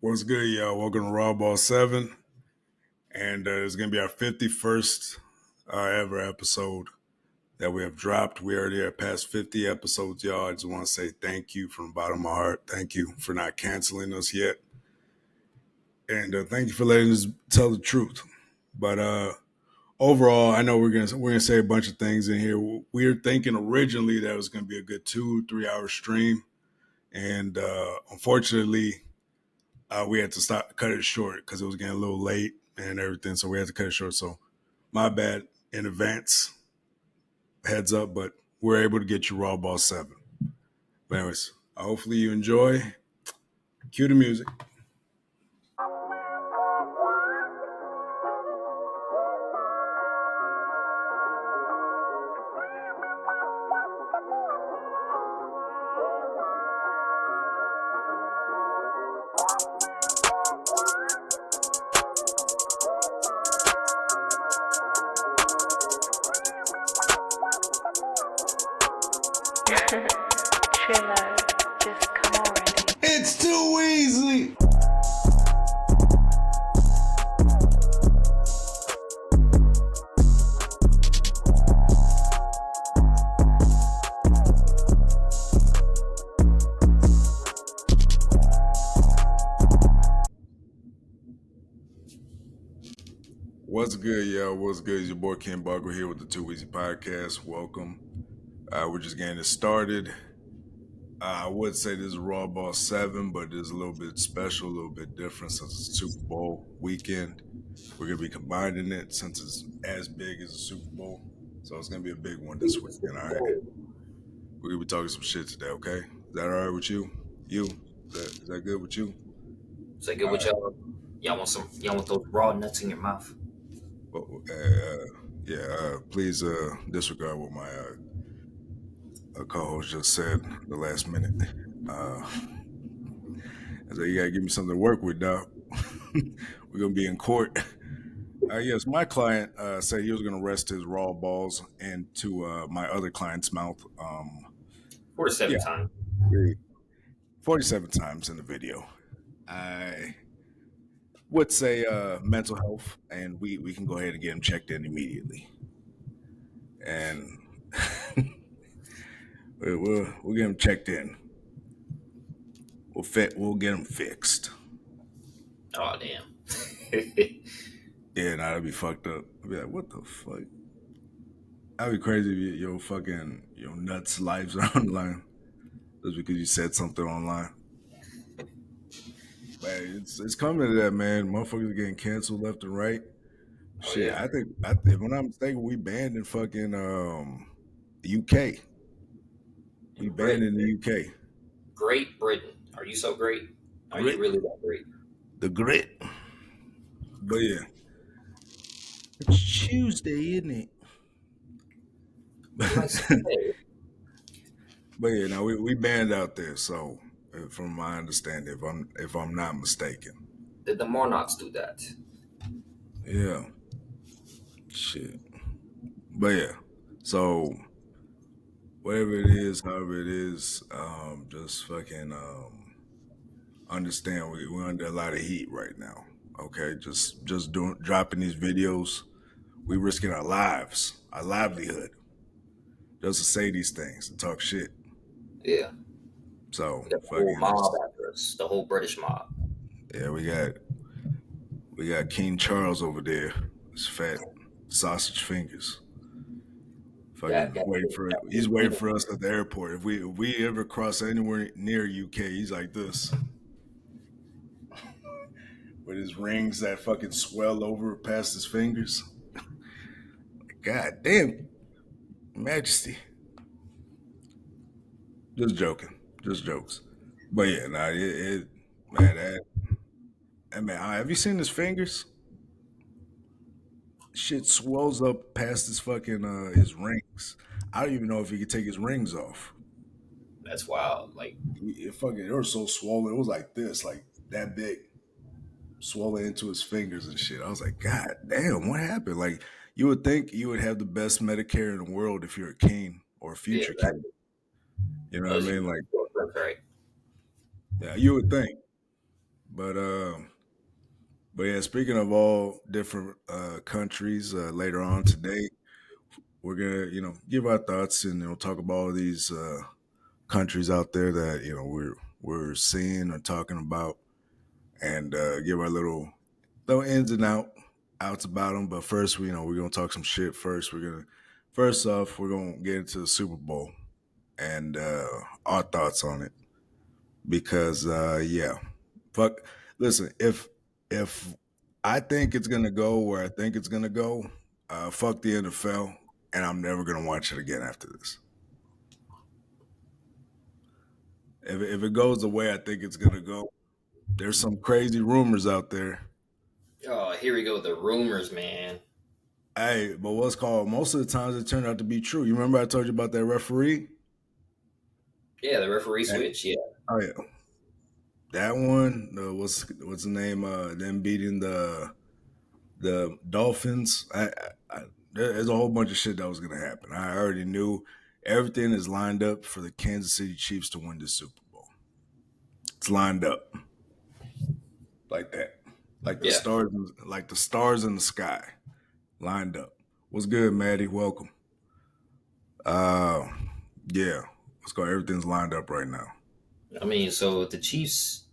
What's good, y'all? Welcome to Raw Ball 7. And it's going to be our 51st ever episode that we have dropped. We already have past 50 episodes, y'all. I just want to say thank you from the bottom of my heart. Thank you for not canceling us yet. And thank you for letting us tell the truth. But overall, I know we're gonna say a bunch of things in here. We were thinking originally that it was going to be a good 2-3 hour stream. And unfortunately, we had to cut it short because it was getting a little late and everything. So we had to cut it short. So my bad in advance, heads up, but we're able to get you Raw Ball 7. But anyways, hopefully you enjoy. Cue the music. Triller, just come already. It's too easy. What's good, y'all? What's good? It's your boy Ken Barco here with the Too Easy Podcast. Welcome. We're just getting it started. I would say this is Raw Ball 7, but it's a little bit special, a little bit different since it's Super Bowl weekend. We're going to be combining it since it's as big as the Super Bowl. So it's going to be a big one this weekend, all right? We're going to be talking some shit today, okay? Is that all right with you? Is that good with you? Is that good with y'all? Y'all want those raw nuts in your mouth? Well, please disregard what my co-host just said the last minute. I said, you gotta give me something to work with, dog. We're gonna be in court. Yes, my client said he was gonna rest his raw balls into my other client's mouth. 47 times. 47 times in the video. I would say mental health, and we can go ahead and get him checked in immediately. And we'll get him checked in. We'll get him fixed. Oh damn. Yeah, that'd be fucked up. I'd be like, what the fuck? That'd be crazy if your nuts lives are on the line just because you said something online. But it's coming to that, man. Motherfuckers are getting canceled left and right. Oh, Shit, yeah. I think if I'm not mistaken, we banned in fucking UK. We banned in the UK. Great Britain. Are you so great? Are you really that great? The grit. But yeah. It's Tuesday, isn't it? But yeah, now we banned out there, so from my understanding, if I'm not mistaken. Did the Monarchs do that? Yeah. Shit. But yeah. So whatever it is, however it is, just fucking understand we're under a lot of heat right now. Okay, just dropping these videos, we risking our lives, our livelihood, just to say these things and talk shit. Yeah. So The whole mob after us. The whole British mob. Yeah, we got King Charles over there. His fat sausage fingers. Fucking he's waiting for us at the airport. If we ever cross anywhere near UK, he's like this. With his rings that fucking swell over past his fingers. God damn, Majesty. Just joking. Just jokes. But yeah, man, have you seen his fingers? Shit swells up past his fucking his rings. I don't even know if he could take his rings off. That's wild. Like it was so swollen. It was like this, like that big, swollen into his fingers and shit. I was like, God damn, what happened? Like you would think you would have the best Medicare in the world if you're a king or a future king. You know what I mean? Like, right. yeah, you would think. But but yeah, speaking of all different countries, later on today we're gonna give our thoughts and talk about all these countries out there that we're seeing or talking about, and give our little ins and outs about them. But first, we're gonna talk some shit. First off, we're gonna get into the Super Bowl and our thoughts on it because yeah, fuck. Listen, if I think it's gonna go where I think it's gonna go, fuck the NFL, and I'm never gonna watch it again after this. If it goes the way I think it's gonna go, there's some crazy rumors out there. Oh, here we go with the rumors, man. Hey, but what's called most of the times it turned out to be true. You remember I told you about that referee? Yeah, the referee That, switch. Yeah, oh yeah, that one. What's the name? Them beating the Dolphins. There's a whole bunch of shit that was gonna happen. I already knew everything is lined up for the Kansas City Chiefs to win the Super Bowl. It's lined up like that, yeah. like the stars in the sky, lined up. What's good, Maddie? Welcome. Uh, yeah. Let's go. Everything's lined up right now. I mean, so the Chiefs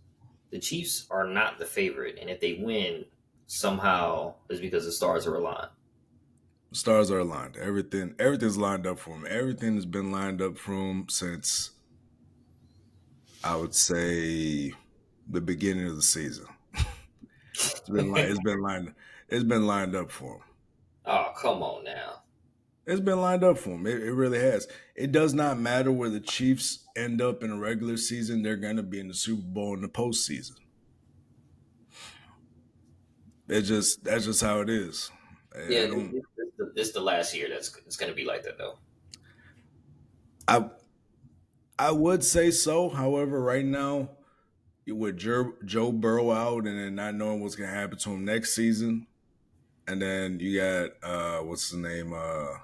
are not the favorite, and if they win, somehow it's because the stars are aligned. Stars are aligned. Everything's lined up for him. Everything has been lined up for him since I would say the beginning of the season. It's been lined up for him. Oh, come on now. It's been lined up for him. It really has. It does not matter where the Chiefs end up in a regular season. They're going to be in the Super Bowl in the postseason. That's just how it is. Yeah, I don't. this the last year that's it's going to be like that though. I I would say so. However, right now with Joe Burrow out and then not knowing what's going to happen to him next season, and then you got what's the name, the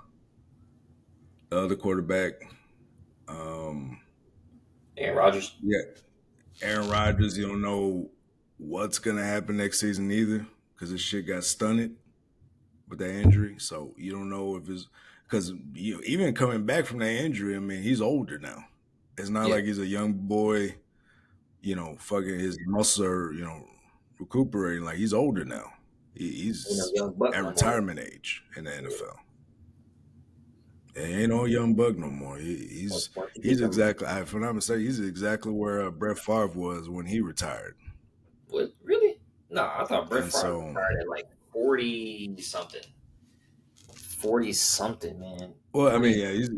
other quarterback. Um, Aaron Rodgers. yeah, Aaron Rodgers. You don't know what's going to happen next season either because this shit got stunted with that injury. So you don't know if it's because even coming back from that injury. I mean, he's older now. It's not Yeah, like he's a young boy. Fucking his muscles are, recuperating. Like he's older now. He's young buck at no more. retirement age in the Yeah. NFL. And ain't no young bug no more. Once you He's get them, exactly, if I'm not mistaken, he's exactly where Brett Favre was when he retired. what really? No, I thought Brett And Favre so, retired at like 40 something. 40 something, man. well, I 40. mean, yeah, he's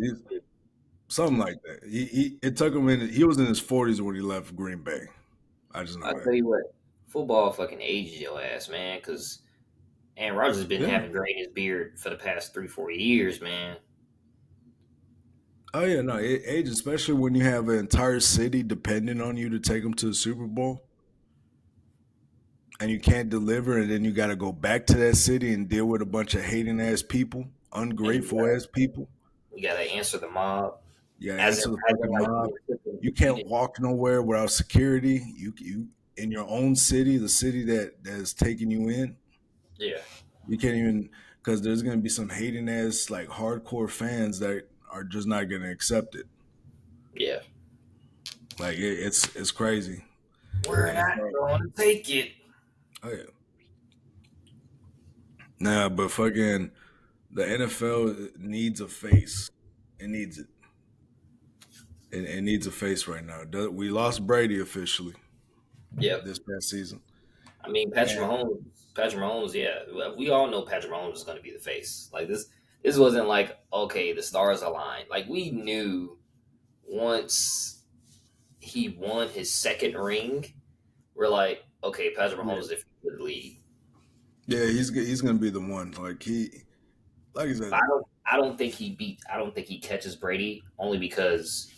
something like that. It took him he was in his 40s when he left Green Bay. I just know I that. tell you what, football fucking ages your ass, man. Because Aaron Rodgers has been Yeah. having gray in his beard for the past 3 4 years, man. Oh yeah, no, age, especially when you have an entire city depending on you to take them to the Super Bowl, and you can't deliver, and then you got to go back to that city and deal with a bunch of hating ass people, And ungrateful ass people. you gotta answer the mob. You got to As in, answer the as in fucking like mob. You you can't didn't. walk nowhere without security. You in your own city, the city that's taking you in. Yeah, You can't even because there's gonna be some hating ass like hardcore fans that are just not gonna accept it. yeah. Like it's crazy. We're And not so, going to take it. oh yeah, nah, but fucking the NFL needs a face. It needs it. It needs a face right now. We lost Brady officially Yep. this past season. I mean, And Patrick Mahomes. Yeah, we all know Patrick Mahomes is going to be the face. Like this. This wasn't like okay, the stars aligned. Like we knew once he won his second ring, we're like, okay, Patrick yeah, Mahomes is the lead. yeah, he's gonna be the one. Like I said, But I don't think he catches Brady only because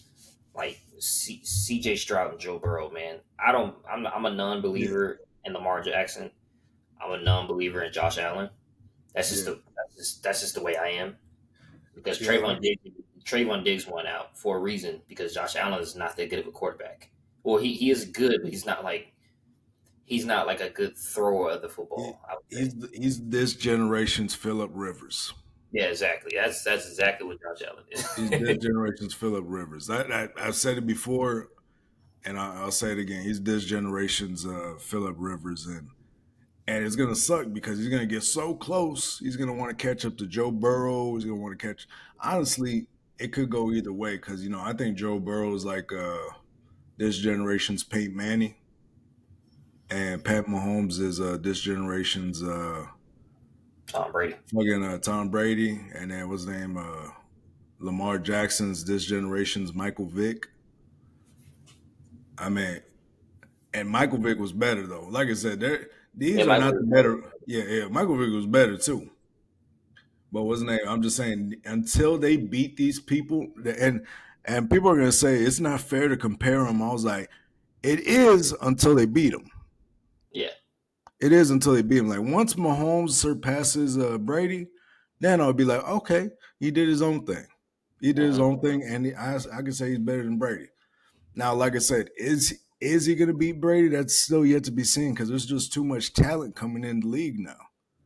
like C.J. Stroud and Joe Burrow, man. I'm a yeah, non-believer in Lamar Jackson. I'm a non-believer in Josh Allen. yeah, That's just the way I am. Because yeah, Trayvon Diggs won out for a reason because Josh Allen is not that good of a quarterback. Well, he is good, but he's not like a good thrower of the He, football. I would say. he's this generation's Philip Rivers. Yeah, exactly. That's exactly what Josh Allen He's is. this generation's Philip Rivers. I've said it before, and I'll say it again. He's this generation's Philip Rivers, and it's gonna suck because he's gonna get so close. He's gonna want to catch up to Joe Burrow. He's gonna want to catch. Honestly, it could go either way because I think Joe Burrow is like this generation's Peyton Manning, and Pat Mahomes is this generation's Tom Brady. fucking Tom Brady, and then what's his name Lamar Jackson's this generation's Michael Vick. I mean, and Michael Vick was better though. Like I said, Yeah, these are Michael not the Vick better. Yeah, yeah. Michael Vick was better too. But what's his name? I'm just saying until they beat these people, and people are gonna say it's not fair to compare them. I was like, it is until they beat them. Yeah. It is until they beat him. Like once Mahomes surpasses Brady, then I'll be like, okay, he did his own thing. He did his Hmm. own thing, and I can say he's better than Brady. Now, like I said, is he going to beat Brady? That's still yet to be seen because there's just too much talent coming in the league now.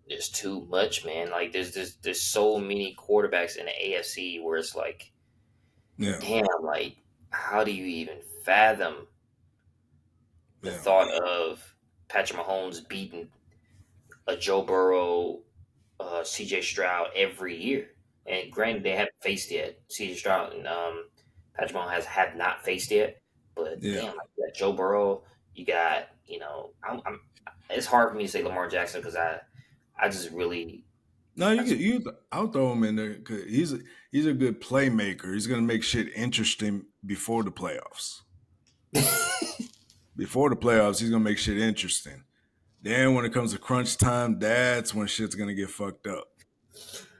There's too much, man. Like there's so many quarterbacks in the AFC where it's like, Yeah, damn, like how do you even fathom the yeah, thought of Patrick Mahomes beating a Joe Burrow, CJ Stroud every year? And granted, they haven't faced yet. CJ Stroud and Patrick Mahomes have not faced yet. But yeah. damn, like you got Joe Burrow, you got I'm it's hard for me to say Lamar Jackson because I just really No, I just I'll throw him in there because he's a good playmaker. He's going to make shit interesting before the playoffs. Before the playoffs, he's going to make shit interesting. Then when it comes to crunch time, that's when shit's going to get fucked up.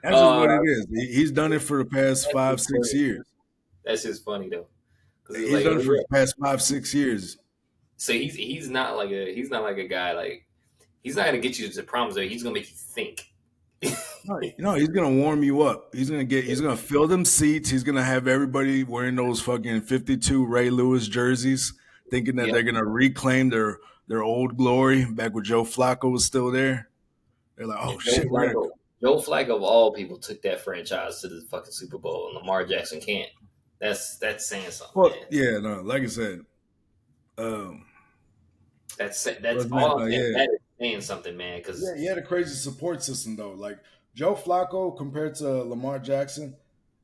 That's just uh what it is. He's done it for the past that's five, just six funny. years. That's just funny though, because it's He's like done it for the past 5, 6 years. so he's not like a guy like he's not gonna get you to promise though. He's gonna make you think. No, he's gonna warm you up. He's gonna fill them seats. He's gonna have everybody wearing those fucking 52 Ray Lewis jerseys, thinking that Yep. they're gonna reclaim their old glory back when Joe Flacco was still there. They're like, oh And Joe shit, we're gonna. Flacco, Joe Flacco of all people took that franchise to the fucking Super Bowl, and Lamar Jackson can't. That's saying something, Well, man. yeah, no, like I said, um, That's what's his name? all I'm saying. Yeah, That is saying something, man. yeah, Because he had a crazy support system though. Like Joe Flacco compared to Lamar Jackson,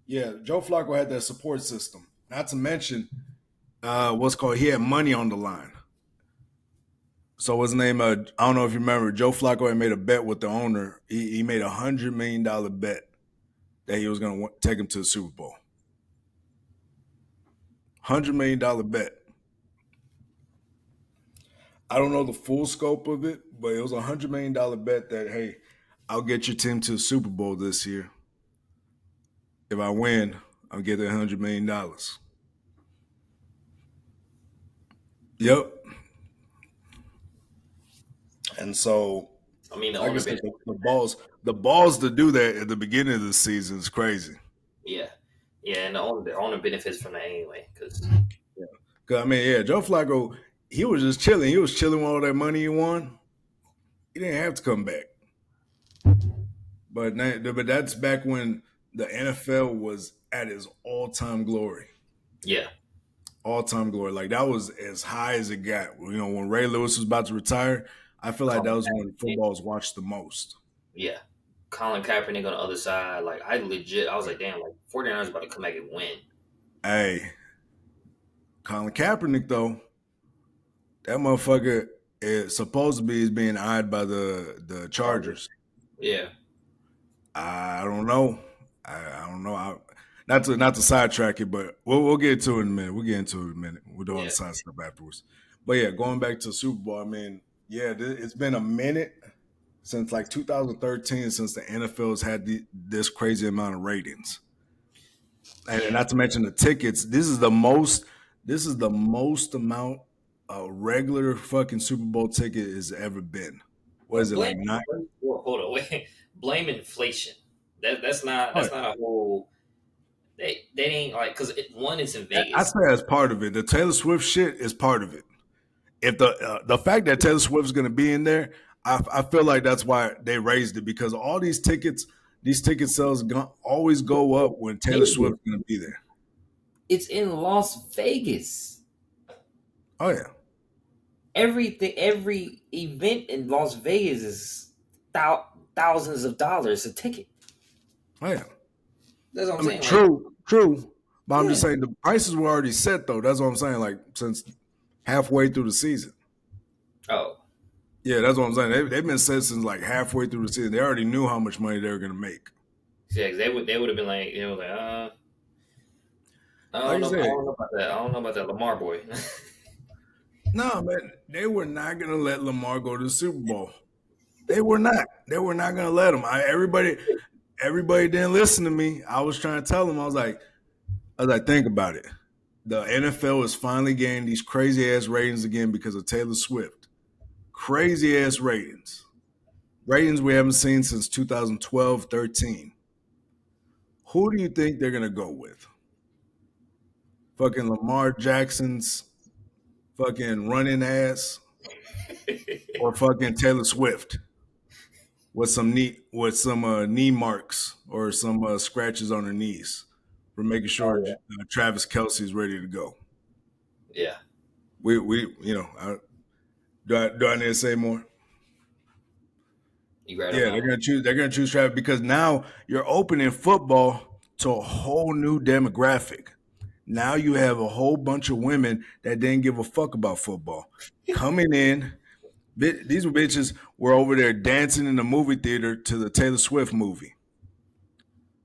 yeah, Joe Flacco had that support system. Not to mention, what's called he had money on the line. So what's his name? I don't know if you remember. Joe Flacco had made a bet with the owner. He made $100 million bet that he was going to take him to the Super Bowl. $100 million bet. I don't know the full scope of it, but it was $100 million bet that hey, I'll get your team to the Super Bowl this year. If I win, I'll get that $100 million. Yep. And so, I mean, the like I owner said, benefits the from that. balls to do that at the beginning of the season is crazy. Yeah, yeah, and the owner benefits from that anyway. Because Yeah. Cause I mean, yeah, Joe Flacco, he was just chilling. He was chilling with all that money he won. He didn't have to come back. But that's back when the NFL was at its all time glory. yeah, All time glory. Like that was as high as it got. When Ray Lewis was about to retire, I feel like that Colin was when Kaepernick, football was watched the most. yeah, Colin Kaepernick on the other side. Like I was like, damn, like 49ers about to come back and win. Hey, Colin Kaepernick though, that motherfucker is supposed to be is being eyed by the Chargers. Chargers. Yeah, I don't know. I don't know. Not to sidetrack it, but we'll get to it in a minute. We'll get into it in a minute. We'll do all the yeah, side stuff afterwards. But yeah, going back to the Super Bowl, I mean, yeah, it's been a minute since like 2013 since the NFL has had this crazy amount of ratings, and yeah. not to mention the tickets. This is the most. This is the most amount a regular fucking Super Bowl ticket has ever been. What But is it like nine? well, hold on, wait. Blame inflation. Oh, That's not a whole. They ain't like because one is in I Vegas. say that's part of it. The Taylor Swift shit is part of it. if the fact that Taylor Swift is going to be in there, I feel like that's why they raised it because all these ticket sales always go up when Taylor Nigga, Swift is going to be there. it's in Las Vegas. Oh yeah, Every event in Las Vegas is thousands of dollars a ticket. oh yeah. That's what I I'm mean, saying. Like, true. But I'm just yeah. saying the prices were already set though. That's what I'm saying. Like since halfway through the season. Oh, Yeah, that's what I'm saying. They've been set since like halfway through the season. They already knew how much money they were going to make. yeah. 'Cause they would have been like, I Like don't you know. I said, don't know about that. I don't know about that Lamar boy. no, man, they were not going to let Lamar go to the Super Bowl. They were not. They were not going to let him. Everybody didn't listen to me. I was trying to tell them. I was like, think about it. The NFL is finally getting these crazy ass ratings again because of Taylor Swift. Crazy ass ratings. Ratings we haven't seen since 2012, 13. Who do you think they're going to go with? Fucking Lamar Jackson's fucking running ass or fucking Taylor Swift with some knee marks or some scratches on her knees for making sure Oh Travis Kelsey's ready to go. yeah, We do I need to say more? you right on Yeah, that one. they're gonna choose Travis because now you're opening football to a whole new demographic. Now you have a whole bunch of women that didn't give a fuck about football coming in. These bitches were over there dancing in the movie theater to the Taylor Swift movie.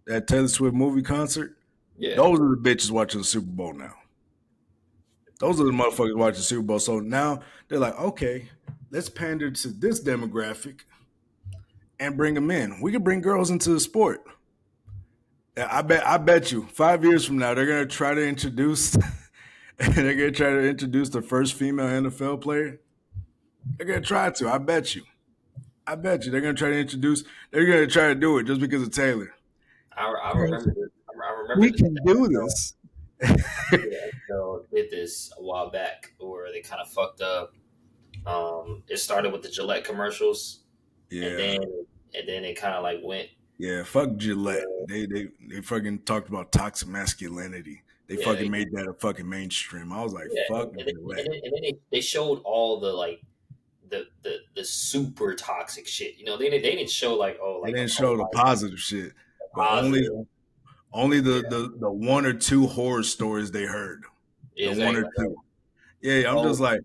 That Taylor Swift movie concert. Yeah, Those are the bitches watching the Super Bowl now. Those are the motherfuckers watching the Super Bowl. So now they're like, okay, let's pander to this demographic and bring them in. We can bring girls into the sport. I bet you 5 years from now they're gonna try to introduce the first female NFL player. They're gonna try to. I bet you. I bet you they're gonna try to introduce. They're gonna try to do it just because of Taylor. I remember this. I remember We this. can do this. Yeah, so did this a while back where they kind of fucked up. It started with the Gillette commercials, and Yeah, then it kind of like went. yeah. Fuck Gillette. uh, They fucking talked about toxic masculinity. They Yeah, fucking made that a fucking mainstream. I was like, yeah, fuck and then, Gillette. and then they showed all the like the super toxic shit. They didn't show like They like didn't oh show the like positive shit, but positive. only Yeah, the one or two horror stories they heard. yeah, The one exactly. or Like, two. Yeah, I'm oh, just like,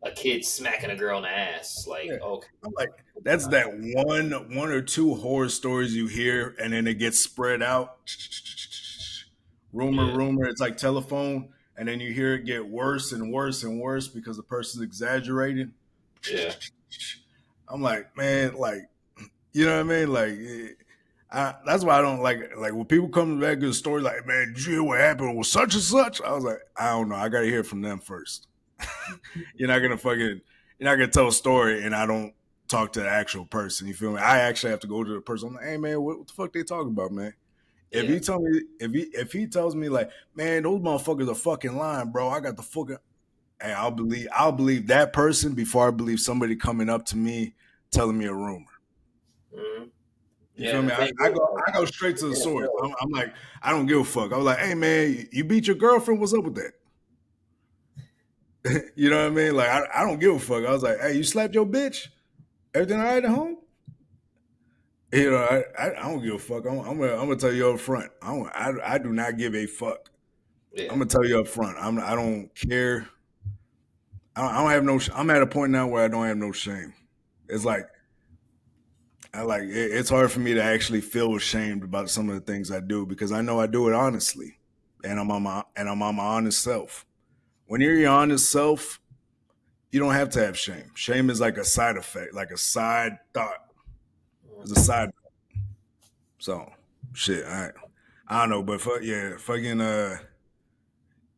a kid smacking a girl in the ass. Like, yeah. okay, I'm like, that's that one or two horror stories you hear, and then it gets spread out. yeah, Rumor. It's like telephone, and then you hear it get worse and worse and worse because the person's exaggerating. yeah, I'm like, man, like, you know what I mean? Like, that's why I don't like when people come back to the story like, man, did you hear what happened with such and such? I was like, I don't know. I got to hear from them first. you're not gonna fucking you're not gonna tell a story and I don't talk to the actual person. You feel me? I actually have to go to the person. I'm like, hey man, what the fuck they talking about, man? If yeah. he tell me if he tells me like, man, those motherfuckers are fucking lying, bro. I got the fucking hey, I'll believe that person before I believe somebody coming up to me telling me a rumor. hmm You Yeah, feel and the me? thing I is, go like, I go straight to the the source. NFL, I'm like, I don't give a fuck. I was like, hey man, you beat your girlfriend? What's up with that? You know what I mean? Like I don't give a fuck. I was like, hey, you slapped your bitch? Everything all right at home? You know, I don't give a fuck. I'm gonna tell you up front. I do not give a fuck. I'm yeah, gonna tell you up front. I don't care. I don't have no. I'm at a point now where I don't have no shame. It's like it's hard for me to actually feel ashamed about some of the things I do because I know I do it honestly, and I'm on my honest self. When you're your honest self, you don't have to have shame. Shame is like a side effect, like a side thought. It's a side. So shit. I don't know, but yeah, fucking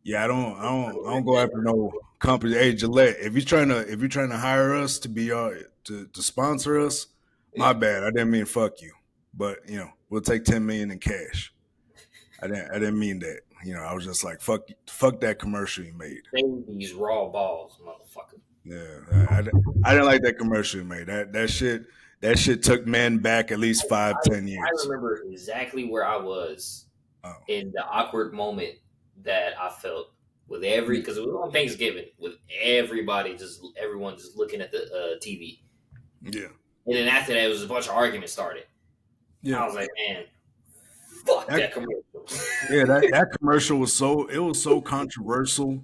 yeah. I don't go after no company. Hey Gillette, if you're trying to hire us to be to sponsor us, my yeah. bad. I didn't mean fuck you, but we'll take 10 million in cash. I didn't mean that. I was just like fuck that commercial you made. Save these raw balls, motherfucker. Yeah, I didn't like that commercial, man. That shit took men back at least five, I, 10 years. remember exactly where I was Oh, in the awkward moment that I felt with every, yeah, because it was on Thanksgiving with everyone just looking at the TV, yeah, and then after that, it was a bunch of arguments started. yeah. I was like, man, fuck That, that commercial. yeah, that commercial was so controversial.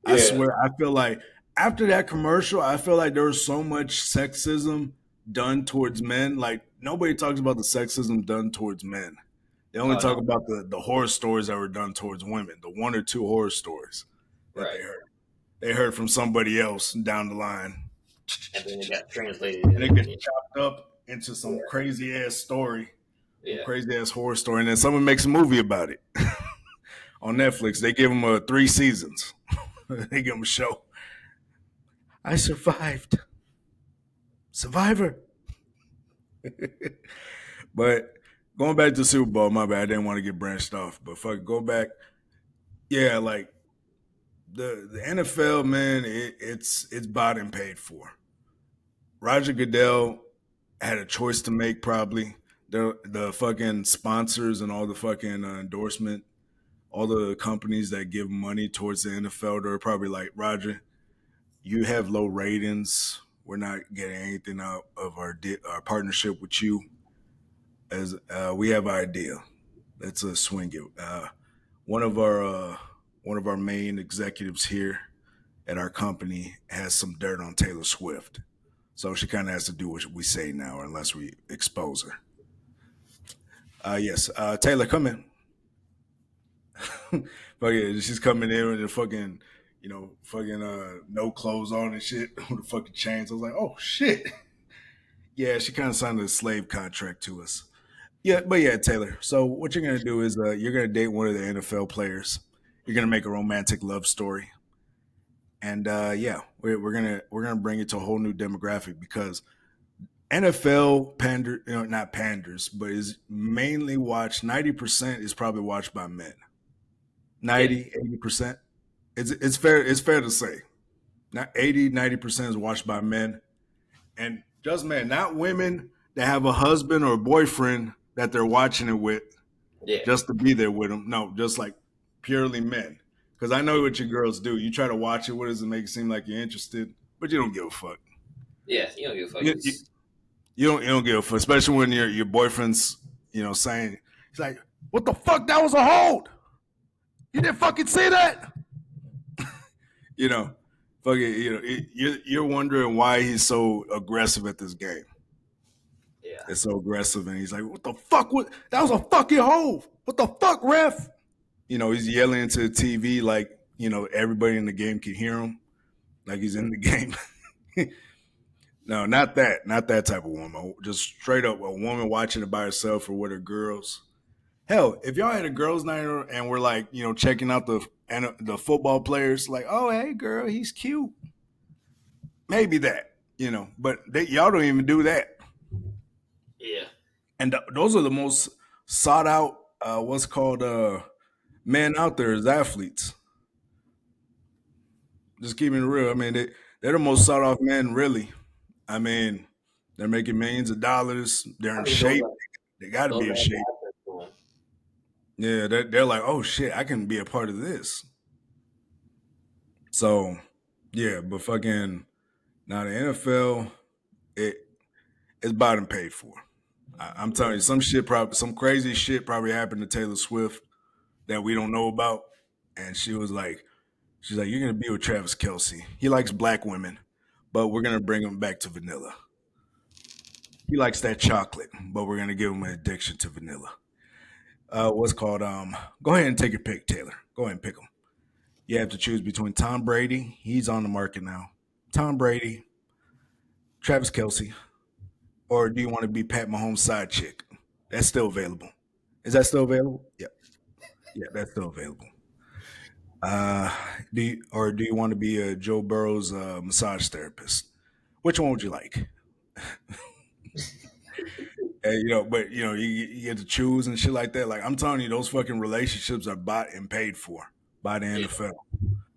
I Yeah, swear, I feel like after that commercial, I feel like there was so much sexism done towards men. Like nobody talks about the sexism done towards men. They only oh talk no, about the horror stories that were done towards women, the one or two horror stories that right, they heard from somebody else down the line, and then it got translated and it gets in chopped up into some yeah, crazy ass story, some yeah. crazy ass horror story, and then someone makes a movie about it on Netflix. They give them 3 seasons. They give them a show. I survived, Survivor. But going back to the Super Bowl, my bad. I didn't want to get branched off, but fuck, go back. Yeah, like the NFL, man, it's bought and paid for. Roger Goodell had a choice to make, probably. The fucking sponsors and all the fucking endorsement, all the companies that give money towards the NFL, they're probably like, Roger, you have low ratings. We're not getting anything out of our partnership with you. As we have an idea, let's swing it. One of our one of our main executives here at our company has some dirt on Taylor Swift. So she kind of has to do what we say now, unless we expose her. Yes, Taylor, come in. But yeah, she's coming in with the fucking, fucking no clothes on and shit with the fucking chains. I was like, oh shit. Yeah, she kind of signed a slave contract to us. Yeah, but yeah, Taylor. So what you're gonna do is you're gonna date one of the NFL players. You're gonna make a romantic love story, and yeah, we're gonna bring it to a whole new demographic because NFL not panders, but is mainly watched. 90% is probably watched by men. Yeah, 80%. It's fair to say. Not 80, 90% is watched by men, and just men, not women that have a husband or a boyfriend that they're watching it with yeah, just to be there with them. No, just like purely men. Because I know what your girls do. You try to watch it. What does it make it seem like you're interested? But you don't give a fuck. yeah. You don't give a fuck. You, you, you don't give a fuck, especially when your boyfriend's saying he's like, "What the fuck? That was a hold. You didn't fucking see that." You know, fucking. You're wondering why he's so aggressive at this game. Yeah, It's so aggressive, and he's like, "What the fuck? What? That was a fucking hold. What the fuck, ref?" He's yelling into the TV like everybody in the game can hear him, like he's in the game. No, not that type of woman. Just straight up a woman watching it by herself or with her girls. Hell, if y'all had a girls' night and we're like, checking out the football players, like, oh hey girl, he's cute. Maybe that, but y'all don't even do that. yeah. And those are the most sought out, what's called men out there as athletes. Just keeping it real. I mean, they're the most sought off men, really. I mean, they're making millions of dollars. They're I in mean, those shape. are They got to those be are in shape. assets to him. Yeah, they're like, oh shit, I can be a part of this. So, yeah, but fucking now the NFL, it it's bought and paid for. I'm telling you, some crazy shit probably happened to Taylor Swift that we don't know about, and she's like, you're gonna be with Travis Kelsey. He likes black women, but we're gonna bring him back to vanilla. He likes that chocolate, but we're gonna give him an addiction to vanilla. What's called Go ahead and take your pick, Taylor. Go ahead and pick him. You have to choose between Tom Brady, he's on the market now. Tom Brady, Travis Kelsey, or do you want to be Pat Mahomes' side chick? That's still available. Is that still available? Yeah, yeah, that's still available. Uh, do you want to be a Joe Burrow's massage therapist? Which one would you like? And, but you get to choose and shit like that. Like I'm telling you, those fucking relationships are bought and paid for by the Yeah, NFL.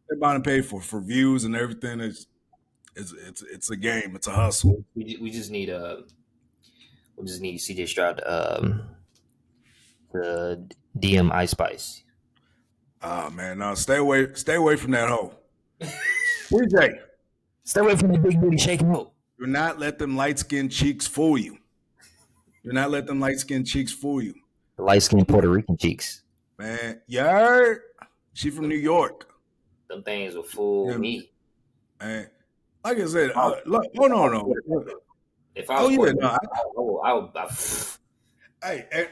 They're bought and paid for views and everything. It's a game. It's a hustle. We just need CJ Stroud to DM Ice Spice. Oh man, no, stay away from that hoe. CJ, Stay away from the big booty shaking hoe. do not let them light skinned cheeks fool you. Do not let them light skinned cheeks fool you. The light skinned Puerto Rican cheeks. Man, you heard? She from New York. Them things will fool me. Man, like I said, look, oh no. If I was yeah, Puerto no. I would. Hey,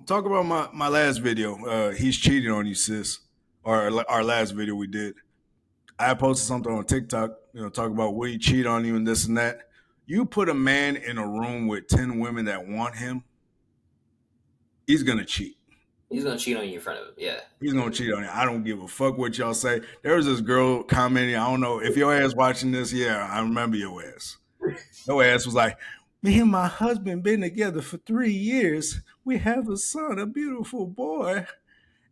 talk about my last video. He's cheating on you, sis. Or our last video we did. I posted something on TikTok, talk about will he cheat on you and this and that. You put a man in a room with 10 women that want him, he's gonna cheat. He's gonna cheat on you in front of him. Yeah. He's gonna cheat on you. I don't give a fuck what y'all say. There was this girl commenting, I don't know if your ass watching this, yeah, I remember your ass. Your ass was like, me and my husband been together for 3 years. We have a son, a beautiful boy.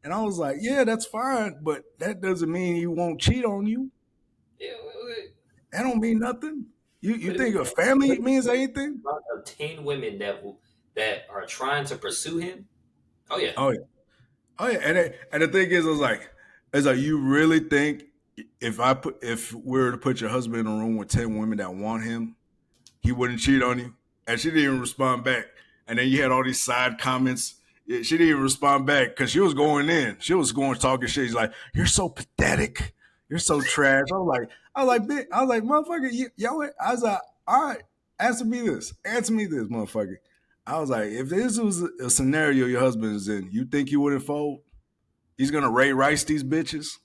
And I was like, yeah, that's fine, but that doesn't mean he won't cheat on you. Yeah. That don't mean nothing. You think a family means anything? 10 women that are trying to pursue him. Oh yeah. Oh yeah. And the thing is, it's like you really think if we were to put your husband in a room with 10 women that want him, he wouldn't cheat on you? And she didn't even respond back. And then you had all these side comments. She didn't even respond back because she was going in. She was going talking shit. She's like, "You're so pathetic. You're so trash." I was like, motherfucker, y'all. I was like, all right, answer me this, motherfucker. I was like, if this was a scenario your husband is in, you think he wouldn't fold? He's gonna Ray Rice these bitches.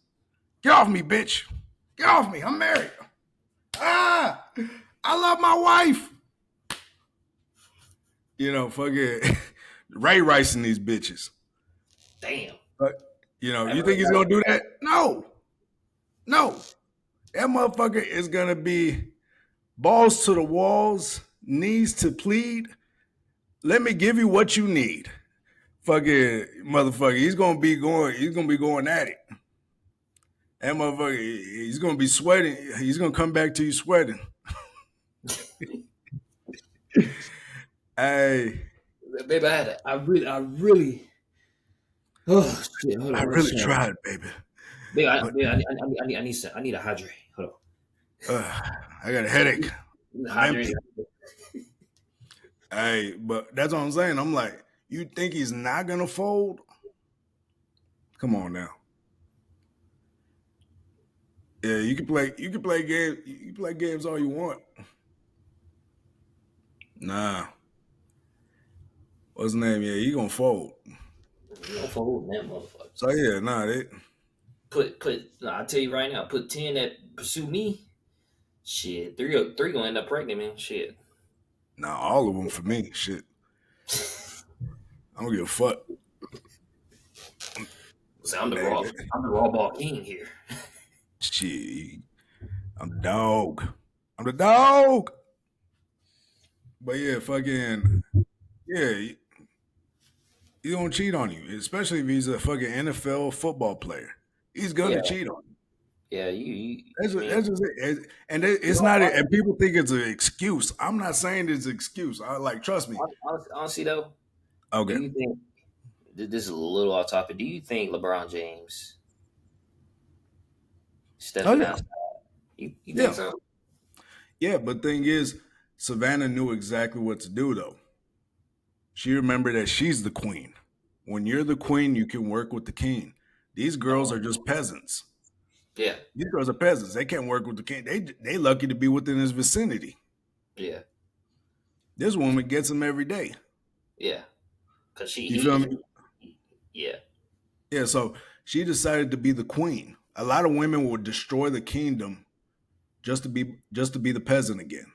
Get off me, bitch. Get off me. I'm married. I love my wife. Fucking Ray Ricing these bitches. Damn. But you think he's gonna do that? No. That motherfucker is gonna be balls to the walls, knees to plead. Let me give you what you need. Fucking motherfucker, he's gonna be going at it. That motherfucker, he's gonna be sweating. He's gonna come back to you sweating. Hey, baby, I really. Oh shit! Hold on, I really tried, baby. Baby, I need a hydrate. Hold on. I got a headache. Hydrate. Hey, but that's what I'm saying. I'm like, you think he's not gonna fold? Come on now. Yeah, you can play games. You can play games all you want. Nah. What's his name? Yeah, he gonna fold. You gonna fold that motherfucker. So yeah, nah, they I'll tell you right now, put 10 that pursue me. Shit, three gonna end up pregnant, man. Shit. Nah, all of them for me. Shit. I don't give a fuck. So I'm the raw ball king here. Shit. I'm the dog. But yeah, fucking yeah. He gonna cheat on you, especially if he's a fucking NFL football player. He's gonna cheat on you. Yeah, you. That's just it. And it's not. And people think it's an excuse. I'm not saying it's an excuse. Trust me. Honestly, though. Okay. Do you think this is a little off topic? Do you think LeBron James stepping outside? You think so? Yeah, but the thing is, Savannah knew exactly what to do, though. She remembered that she's the queen. When you're the queen, you can work with the king. These girls are just peasants. Yeah. These girls are peasants. They can't work with the king. They lucky to be within his vicinity. Yeah. This woman gets him every day. Yeah. Cause you feel me? Yeah. Yeah, so she decided to be the queen. A lot of women will destroy the kingdom just to be the peasant again.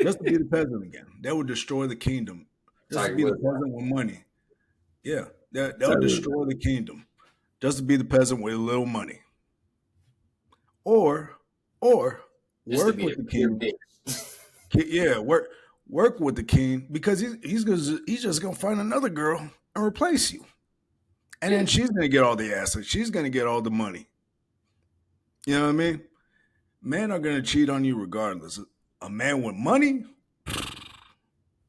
Just to be the peasant again. They will destroy the kingdom. Just to be the peasant with money. Yeah. They'll destroy the kingdom. Just to be the peasant with a little money. Or work with the king. Yeah, work with the king because he's just gonna find another girl and replace you. And then she's gonna get all the assets. She's gonna get all the money. You know what I mean? men are gonna cheat on you regardless. A man with money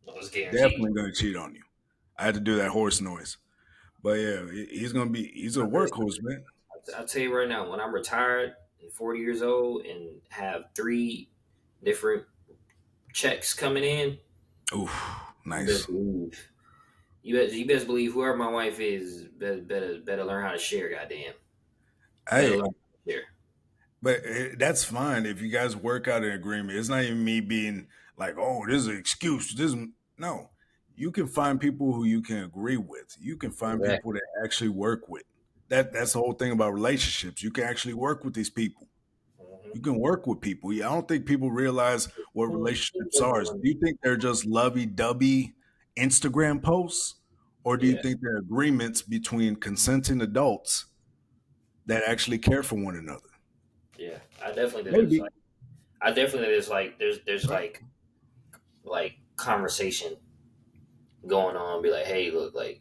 No, it's guaranteed. definitely gonna cheat on you. I had to do that horse noise, but yeah, he's a workhorse, man. I'll tell you right now, when I'm retired and 40 years old and have three different checks coming in, Ooh, you nice. best believe you best believe whoever my wife is better learn how to share. Goddamn, better Hey, learn how to share. but that's fine if you guys work out an agreement. It's not even me being like, oh, this is an excuse. No. You can find people who you can agree with. You can find people Exactly. that actually work with. That's the whole thing about relationships. You can actually work with these people. You Mm-hmm. can work with people. Yeah, I don't think people realize what relationships are. Do you think they're just lovey-dovey Instagram posts, or do you Yeah, think they're agreements between consenting adults that actually care for one another? yeah. I definitely think there's Maybe. like I definitely think there's Right. like conversation going on. Be like, hey, look, like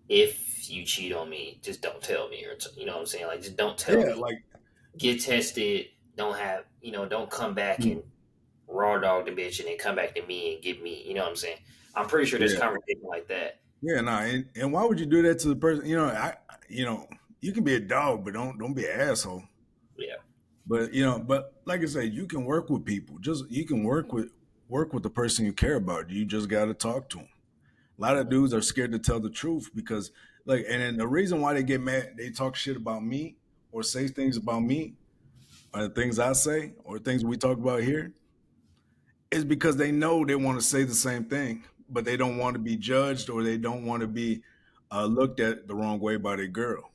if you cheat on me, just don't tell me, or you know what I'm saying, like just don't tell Yeah, me. like Get tested. Don't have don't come back mm, and raw dog the bitch and then come back to me and give me. You know what I'm saying? I'm pretty sure there's yeah, conversation like that. yeah, nah, and why would you do that to the person? You know, you can be a dog, but don't be an asshole. Yeah. But but like I said, you can work with people. Just you can work with the person you care about. You just got to talk to them. A lot of Mhm. dudes are scared to tell the truth because, like, and then the reason why they get mad, they talk shit about me or say things about me, or the things I say, or things we talk about here, is because they know they want to say the same thing, but they don't want to be judged or they don't want to be looked at the wrong way by their girl.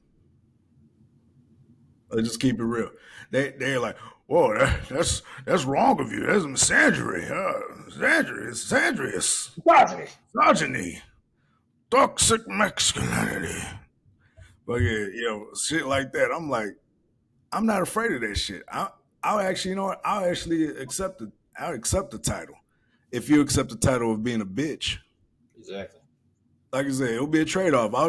Let's just keep it real. They're like, whoa, that's wrong of you. That's misandry. Sandrious, misogyny, toxic masculinity. But yeah, shit like that. I'm like, I'm not afraid of that shit. I'll actually, you know what? I'll actually accept it. I'll accept the title if you accept the title of being a bitch. Exactly. Like I said, it'll be a trade off. I'll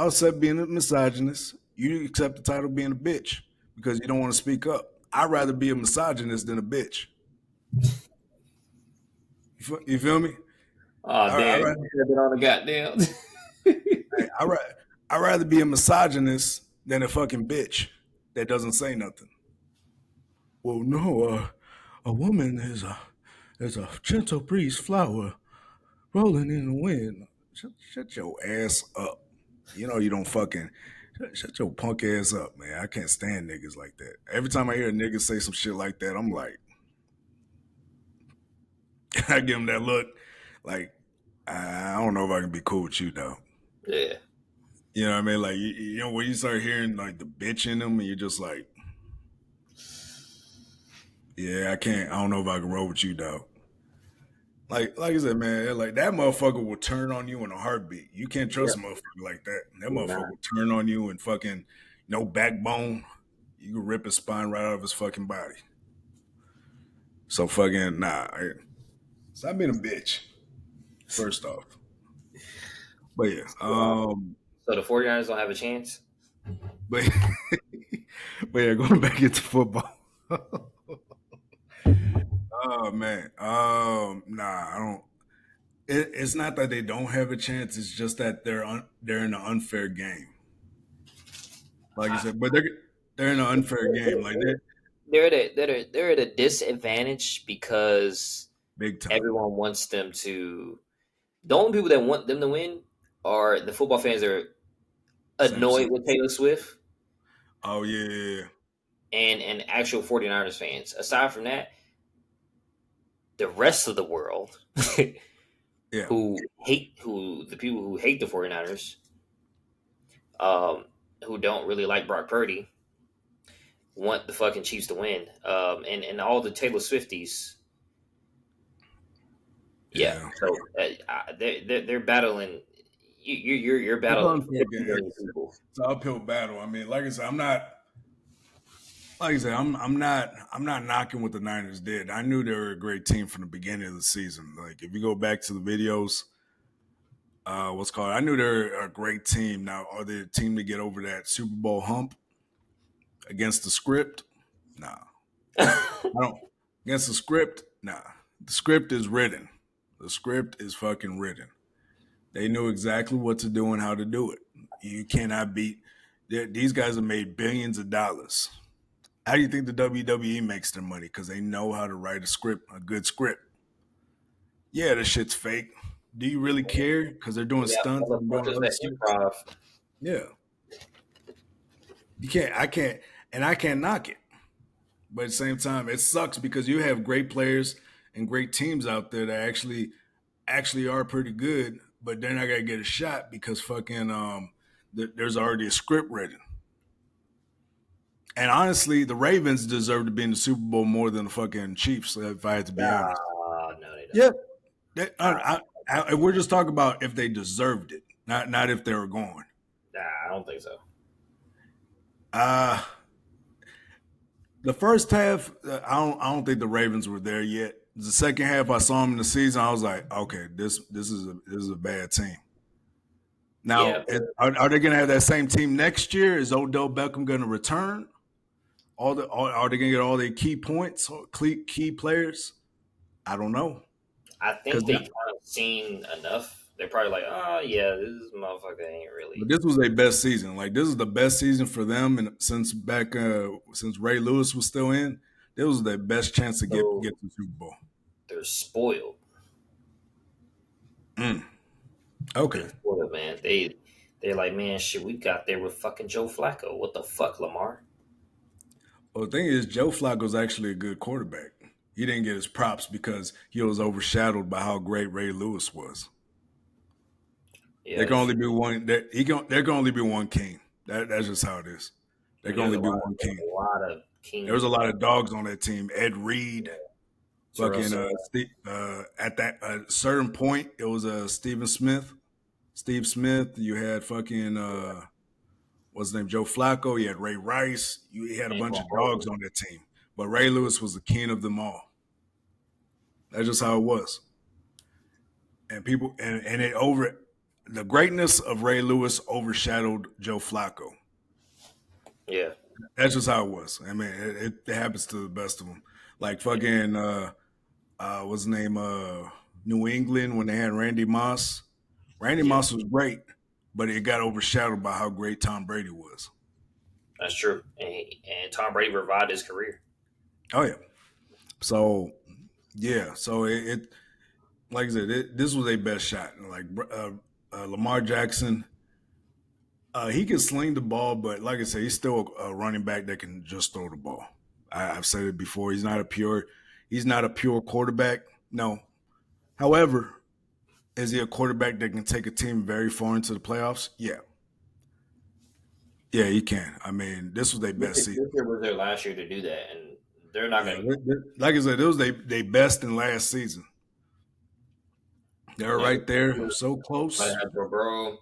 accept being a misogynist. You accept the title of being a bitch because you don't want to speak up. I'd rather be a misogynist than a bitch. You feel me? Oh I, I, damn, ra- you said that on the goddamn. I, ra- I'd rather be a misogynist than a fucking bitch that doesn't say nothing. Well, no, a woman is a gentle breeze flower rolling in the wind. Shut your ass up. You know you don't fucking shut your punk ass up, man. I can't stand niggas like that. Every time I hear a nigga say some shit like that, I'm like, I give him that look, like I don't know if I can be cool with you though. Yeah. You know what I mean? Like when you start hearing like the bitch in them, and you're just like, yeah, I can't. I don't know if I can roll with you, dog. Like I said, man, like that motherfucker will turn on you in a heartbeat. You can't trust a Yep. motherfucker like that. That Do motherfucker not. will turn on you and fucking no backbone. You can rip his spine right out of his fucking body. So fucking nah. Stop being a bitch. First off, but yeah, So the 49ers don't have a chance. but but yeah, going back into football. Oh man, nah, I don't. It's not that they don't have a chance. It's just that they're in an unfair game. Like I I, said, but they're in an unfair game. Like they're they're at a disadvantage because big time. everyone wants them to. The only people that want them to win are the football fans that are San annoyed Francisco. with Taylor Swift Oh yeah, yeah, and actual 49ers fans. Aside from that, the rest of the world yeah. who the people who hate the 49ers, um, who don't really like Brock Purdy, want the fucking Chiefs to win. And all the Taylor Swifties, yeah. Yeah. So they're battling. You're It's an battling unfair 50 game. Like million I said, people. it's an uphill battle. I mean, like I said, I'm not. Like I said, I'm not knocking what the Niners did. I knew they were a great team from the beginning of the season. Like if you go back to the videos, what's called, I knew they're a great team. Now, are they a team to get over that Super Bowl hump against the script? Nah. I don't against the script. Nah, the script is written. The script is fucking written. They knew exactly what to do and how to do it. You cannot beat. These guys have made billions of dollars. How do you think the WWE makes their money? Because they know how to write a script, a good script. Yeah, this shit's fake. Do you really care? Because they're doing We got stunts and doing motherfuckers other that shit. improv. Yeah, you can't. I can't, and I can't knock it. But at the same time, it sucks because you have great players and great teams out there that actually are pretty good, but they're not gonna get a shot because fucking there's already a script written. And honestly, the Ravens deserve to be in the Super Bowl more than the fucking Chiefs, if I had to be honest. No, they don't. Yeah, we're just talking about if they deserved it, not if they were going. Nah, I don't think so. Uh the first half, I don't think the Ravens were there yet. The second half, I saw them in the season. I was like, okay, this is a bad team. Yeah, Now, are they going to have that same team next year? Is Odell Beckham going to return? Are they going to get all their key points, or key players? I don't know. I Because think they kind of seen enough. They're probably like, oh yeah, this motherfucker ain't but really. this was their best season. Like this is the best season for them, and since Ray Lewis was still in, this was their best chance to get So to the Super Bowl. they're spoiled. Mm, They're okay. spoiled, man. They're like, man, shit, we got there with fucking Joe Flacco. What the fuck, Lamar? Well, the thing is, Joe Flacco's actually a good quarterback. He didn't get his props because he was overshadowed by how great Ray Lewis was. Yeah, There can there's only be one. There can only be one king. That's just how it is. I There mean, can only be one there's king. a lot of There was kings a in lot that. of dogs on that team. Ed Reed, Yeah, Terrell fucking Suggs. at that certain point, it was Stephen Smith, Steve Smith. You had fucking what's his name, Joe Flacco. You had Ray Rice. You had a bunch of dogs on that team, but Ray Lewis was the king of them all. That's just how it was. And people and it over the greatness of Ray Lewis overshadowed Joe Flacco. Yeah, That's just how it was. I mean, it happens to the best of them. Like yeah, fucking what's his name? New England when they had Randy Moss. Randy yeah. Moss was great, but it got overshadowed by how great Tom Brady was. That's true. And Tom Brady revived his career. Oh yeah. So yeah. So it like I said, this was a best shot. Like Lamar Jackson, he can sling the ball, but like I said, he's still a running back that can just throw the ball. I've said it before. He's not a pure quarterback. No. However, is he a quarterback that can take a team very far into the playoffs? Yeah. Yeah, he can. I mean, this was their best season. This year was their last year to do that, and they're not Yeah, going to. like I said, it was they best in last season. They were Yeah, right there, so you better close. have Joe Burrow.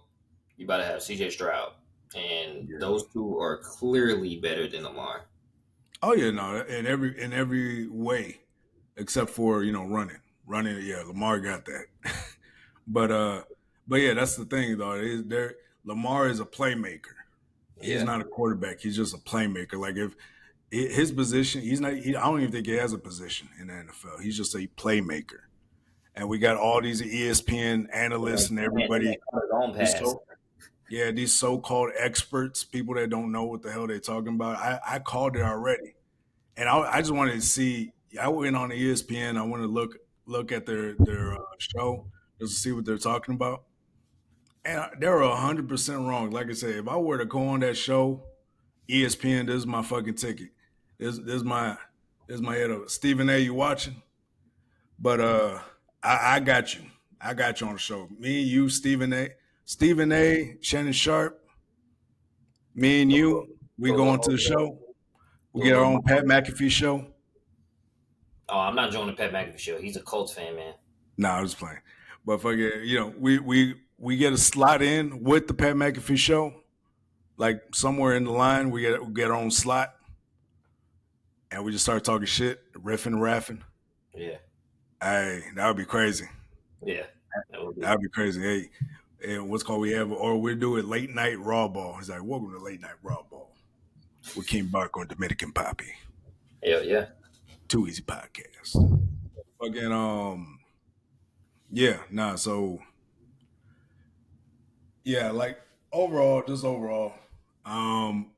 You better have C.J. Stroud, and Yeah. those two are clearly better than Lamar. Oh yeah, no, in every way, except for running. Running, yeah, Lamar got that. but but yeah, that's the thing though. Lamar is a playmaker. He's Yeah, not a quarterback. He's just a playmaker. Like if his position, he's not. I don't even think he has a position in the NFL. He's just a playmaker. And we got all these ESPN analysts and and everybody. that caught his own These pass. so yeah, these so-called experts, people that don't know what the hell they're talking about. I called it already, and I just wanted to see. I went on ESPN. I wanted to look at their show just to see what they're talking about, and they were 100% wrong. Like I said, if I were to go on that show, ESPN, this is my fucking ticket. This is my head up. Stephen A. You watching? But I got you. I got you on the show. Me, you, Stephen A. Shannon Sharp. Me and you. We Do a go little on to the show. We do a get our little. own Pat McAfee show. Oh, I'm not joining the Pat McAfee show. He's a Colts fan, man. Nah, I was playing. But fuck it, we get a slot in with the Pat McAfee show. Like somewhere in the line, we get our own slot, and we just start talking shit, riffing, raffing. Yeah, Hey, that would be crazy. yeah, that would That be. would be crazy. Hey, and what's called we have, or we do it late night raw ball. He's like, welcome to late night raw ball with King Barco and Dominican Poppy. Hell yeah. Too Easy Podcast. Fucking yeah, nah, so yeah, like overall, just overall, um,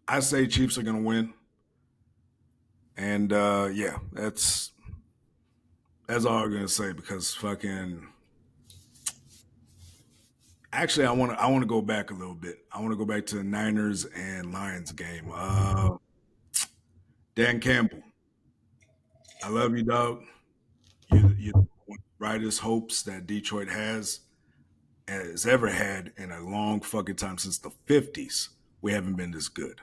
I say Chiefs are gonna win. And yeah, that's all I'm gonna say because fucking actually I wanna go back a little bit. I wanna go back to the Niners and Lions game. Dan Campbell, I love you, dog. You one of the brightest hopes that Detroit has ever had in a long fucking time since the 50s. We haven't been this good.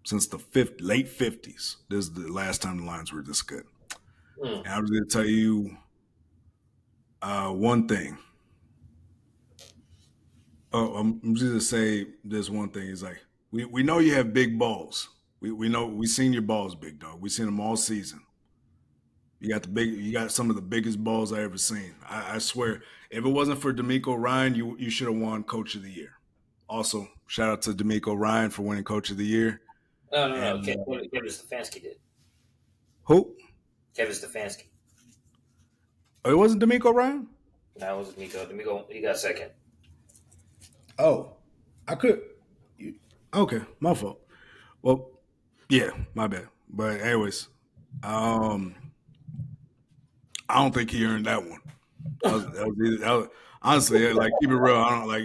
Since the late 50s. This is the last time the Lions were this good. Mm. And I was gonna tell you one thing. Oh, I'm just gonna say this one thing is like we know you have big balls. We know we seen your balls, big dog. We seen them all season. You got some of the biggest balls I ever seen. I swear, if it wasn't for D'Amico Ryan, you should have won Coach of the Year. Also, shout out to D'Amico Ryan for winning Coach of the Year. No, no, no. And Kevin Stefanski did. who? Kevin Stefanski. Oh, it wasn't D'Amico Ryan. That was D'Amico. D'Amico, he got second. Oh, I could. Okay, my fault. Well, yeah, my bad. But anyways, um, I don't think he earned that one. Honestly, like keep it real. I don't like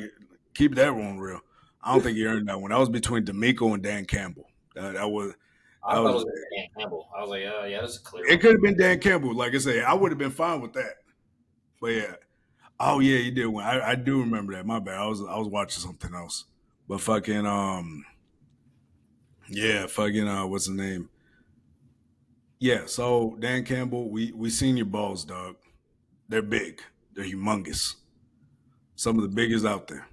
keep that one real. I don't think he earned that one. That was between D'Amico and Dan Campbell. That was I that thought it was. was Dan Campbell. I was like, yeah, that's a clear It one. could have been Dan Campbell. Like I say, I would have been fine with that. But yeah, oh yeah, he did win. I do remember that. My bad. I was watching something else. But fucking yeah, fucking what's the name? Yeah, so Dan Campbell, we seen your balls, dog. They're big. They're humongous. Some of the biggest out there.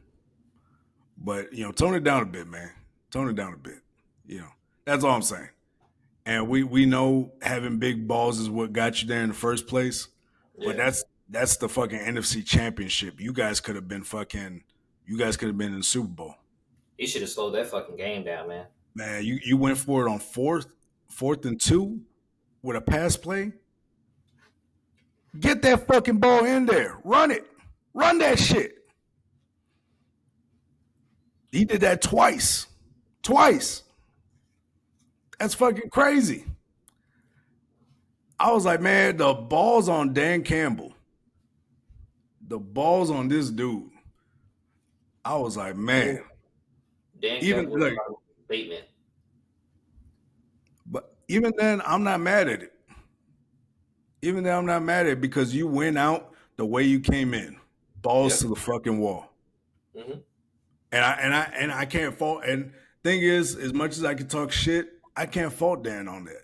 But tone it down a bit, man. Tone it down a bit. You know, that's all I'm saying. And we know having big balls is what got you there in the first place. But Yeah, that's the fucking NFC Championship. You guys could have been fucking. You guys could have been in the Super Bowl. he should have slowed that fucking game down, man. Man, you went for it on fourth and two with a pass play. Get that fucking ball in there. Run it. Run that shit. He did that twice. Twice. That's fucking crazy. I was like, man, the ball's on Dan Campbell. The ball's on this dude. I was like, man. Dan Even Campbell like, statement. but even then, I'm not mad at it. Even then, I'm not mad at it because you went out the way you came in, balls Yep. to the fucking wall. Mm-hmm. And I can't fault. And thing is, as much as I can talk shit, I can't fault Dan on that.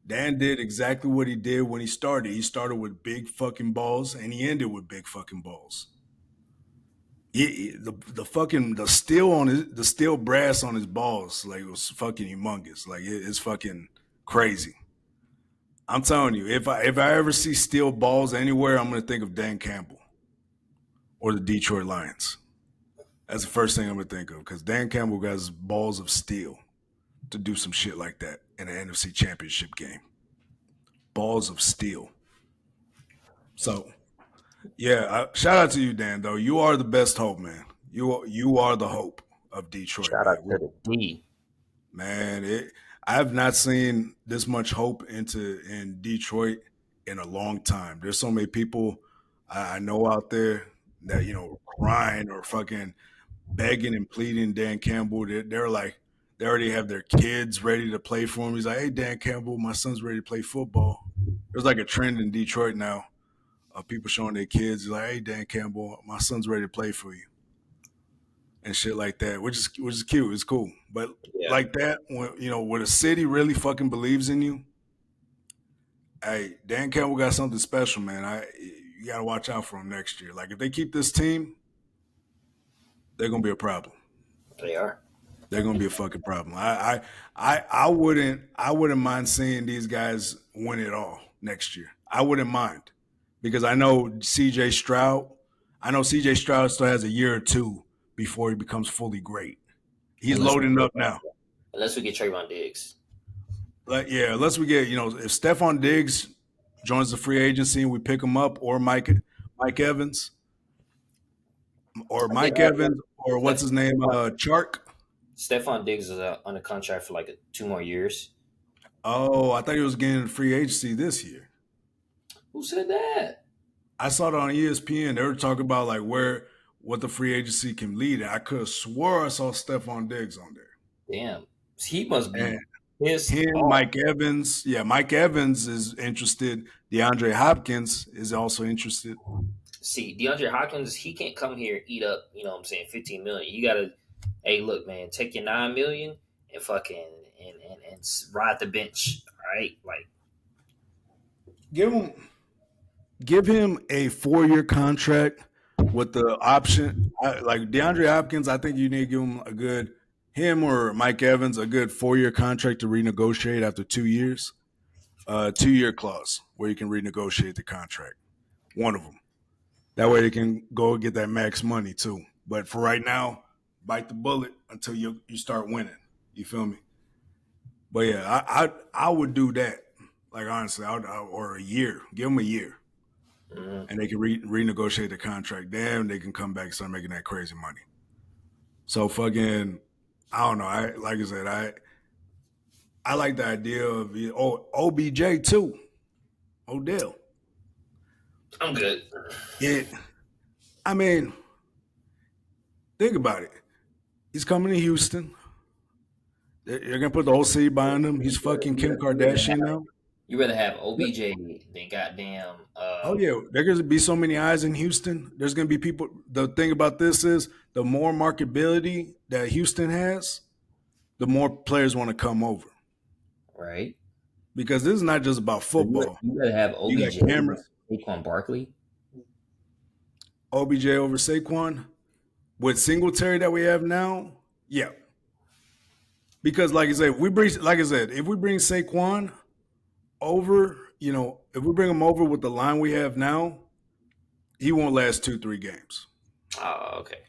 Dan did exactly what he did when he started. He started with big fucking balls, and he ended with big fucking balls. The steel brass on his balls, like it was fucking humongous. Like it's fucking crazy. I'm telling you, if I ever see steel balls anywhere, I'm gonna think of Dan Campbell or the Detroit Lions. That's the first thing I'm gonna think of because Dan Campbell got his balls of steel to do some shit like that in an NFC Championship game. Balls of steel. So, yeah, shout out to you, Dan. Though you are the best hope, man. You are the hope of Detroit, Shout out man. to the D. Man, I have not seen this much hope in Detroit in a long time. There's so many people I know out there that crying or fucking begging and pleading Dan Campbell. They're like they already have their kids ready to play for him. He's like, hey Dan Campbell, my son's ready to play football. There's like a trend in Detroit now of people showing their kids like, hey Dan Campbell, my son's ready to play for you. And shit like that, which is cute. It's cool. But Yeah, like that, when a city really fucking believes in you, hey, Dan Campbell got something special, man. You gotta watch out for him next year. Like if they keep this team, they're gonna be a problem. they are. They're gonna be a fucking problem. I wouldn't mind seeing these guys win it all next year. I wouldn't mind because I know CJ Stroud. I know CJ Stroud still has a year or two before he becomes fully great. He's Unless we loading get, up now. unless we get Trayvon Diggs. like yeah, unless we get if Stephon Diggs joins the free agency and we pick him up, or Mike Evans, or I think Mike Evans, or what's Steph, his name, Chark. Stephon Diggs is on a contract for like 2 more years. Oh, I thought he was getting free agency this year. Who said that? I saw it on ESPN. They were talking about like what the free agency can lead. And I could have swore I saw Stephon Diggs on there. Damn, he must And be pissed him, off. Mike Evans, yeah, Mike Evans is interested. DeAndre Hopkins is also interested. See, DeAndre Hopkins, he can't come here and eat up. You know what I'm saying? 15 million. You gotta, hey, look, man, take your 9 million and fucking and ride the bench. All right, like Give him give him a 4-year contract with the option. Like DeAndre Hopkins, I think you need to give him him or Mike Evans a good 4-year contract to renegotiate after 2 years. 2-year clause where you can renegotiate the contract. One of them. That way they can go get that max money too. But for right now, bite the bullet until you start winning. You feel me? But yeah, I would do that. Like honestly, or a year. Give them a year, mhm. and they can renegotiate the contract. Then they can come back and start making that crazy money. So fucking, I don't know. Like I said, I like the idea of OBJ too. Odell. I'm good. It. I mean, think about it. He's coming to Houston. They're gonna put the whole city behind him. He's fucking Kim Kardashian now. You rather have OBJ than goddamn. Oh yeah, there's gonna be so many eyes in Houston. There's gonna be people. The thing about this is, the more marketability that Houston has, the more players want to come over, Right. because this is not just about So football. you rather have You got OBJ cameras. than Saquon Barkley. OBJ over Saquon with Singletary that we have now. Yeah, because like I said, if we bring Saquon over, if we bring him over with the line we have now, he won't last 2-3 games. Oh, okay.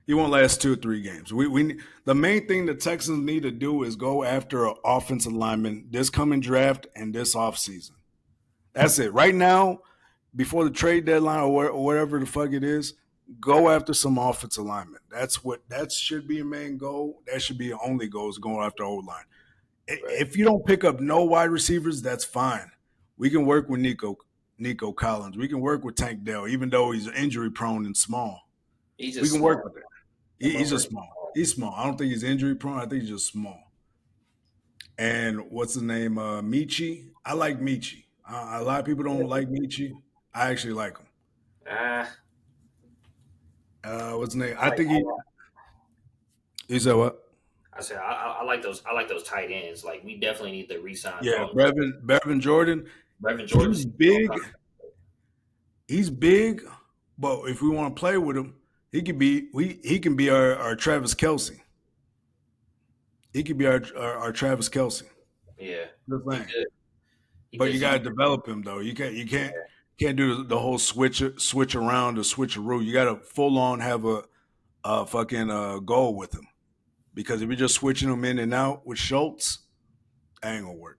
He won't last 2 or 3 games. We the main thing the Texans need to do is go after an offensive lineman this coming draft and this offseason. That's it. Right now, before the trade deadline or whatever the fuck it is, go after some offensive linemen. That should be a main goal. That should be the only goal, is going after O line. Right. If you don't pick up no wide receivers, that's fine. We can work with Nico Collins. We can work with Tank Dell, even though he's injury prone and small. He's We just can small. work with that. That He's just motherfucker small. He's small. I don't think he's injury prone. I think he's just small. And what's the name? Michi. I like Michi. A lot of people don't like Michi. I actually like him. Ah, What's his name? I I like. think he said what? I said I like those. I like those tight ends. Like we definitely need to re-sign. Yeah, Dalton. Brevin Jordan. Brevin He's Jordan's big. He's big, but if we want to play with him, he can be our Travis Kelsey. He could be our Travis Kelsey. Yeah, Good he thing. could. He But could. you got to develop him though. You can't do the whole switch around or switcheroo. You got to full on have a fucking goal with him, because if you're just switching him in and out with Schultz, that ain't gonna work.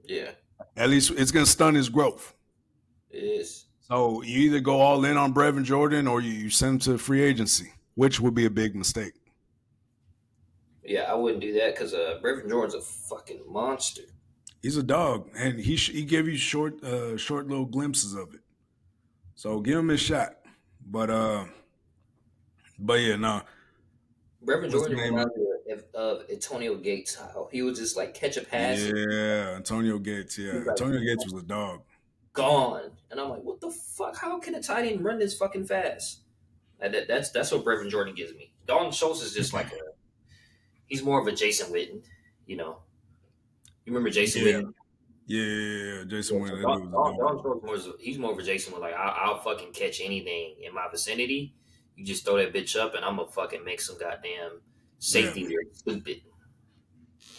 Yeah, At least it's gonna stun his growth. it is. So you either go all in on Brevin Jordan or you send him to free agency, which would be a big mistake. Yeah, I wouldn't do that because Brevin Jordan's a fucking monster. He's a dog, and he gave you short little glimpses of it. So give him a shot. But yeah, no. Brevin What's the Jordan name? reminds me of Antonio Gates. How he would just like catch a pass and Yeah, Antonio Gates. Yeah, he's like Antonio Gates was a dog. gone, and I'm like, what the fuck? How can a tight end run this fucking fast? That's what Brevin Jordan gives me. Dalton Schultz is just like he's more of a Jason Witten, you know. You remember Jason Yeah, Witten? yeah. Jason Yeah, so Wynn, that dude was a Dalton dog. Schultz he's more of a Jason Witten. Like I'll fucking catch anything in my vicinity. You just throw that bitch up, and I'm gonna fucking make some goddamn Yeah, safety there. Stupid.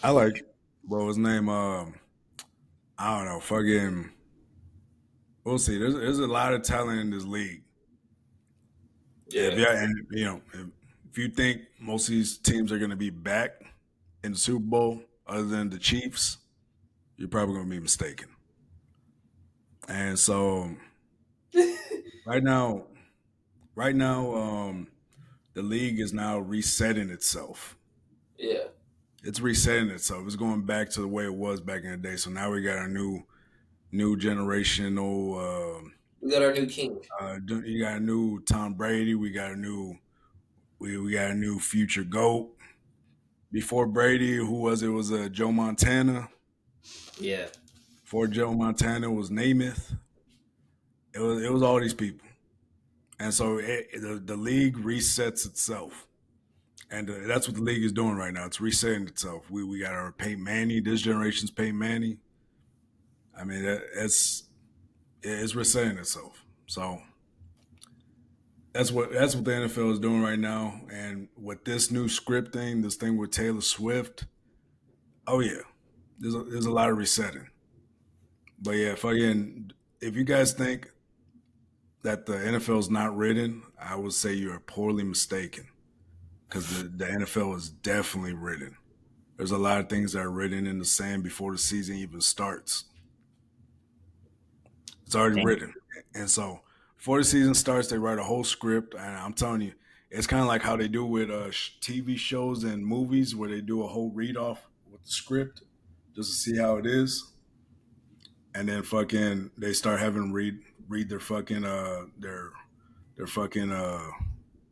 I like. What was his name? I don't know. Fucking. We'll see. There's a lot of talent in this league. If Yeah, yeah, and if you think most of these teams are going to be back in the Super Bowl, other than the Chiefs, you're probably going to be mistaken. And so right now, right now, the league is now resetting itself. Yeah, It's resetting itself. It's going back to the way it was back in the day. So now we got a new generational. we got our new king. You got a new Tom Brady. We got a new future goat. Before Brady, who was it? Was Joe Montana. Yeah, Before Joe Montana was Namath. It was all these people, and so the league resets itself, and that's what the league is doing right now. It's resetting itself. We got our Peyton Manning. This generation's Peyton Manning. I mean, it's resetting itself. So that's what the NFL is doing right now, and with this new scripting, this thing with Taylor Swift. Oh yeah, there's a lot of resetting. But yeah, if you guys think that the NFL is not written, I would say you're poorly mistaken because the NFL is definitely written. There's a lot of things that are written in the sand before the season even starts. It's already damn. written, and so before the season starts, they write a whole script. And I'm telling you, it's kind of like how they do with TV shows and movies, where they do a whole read off with the script just to see how it is, and then fucking they start having read their fucking their fucking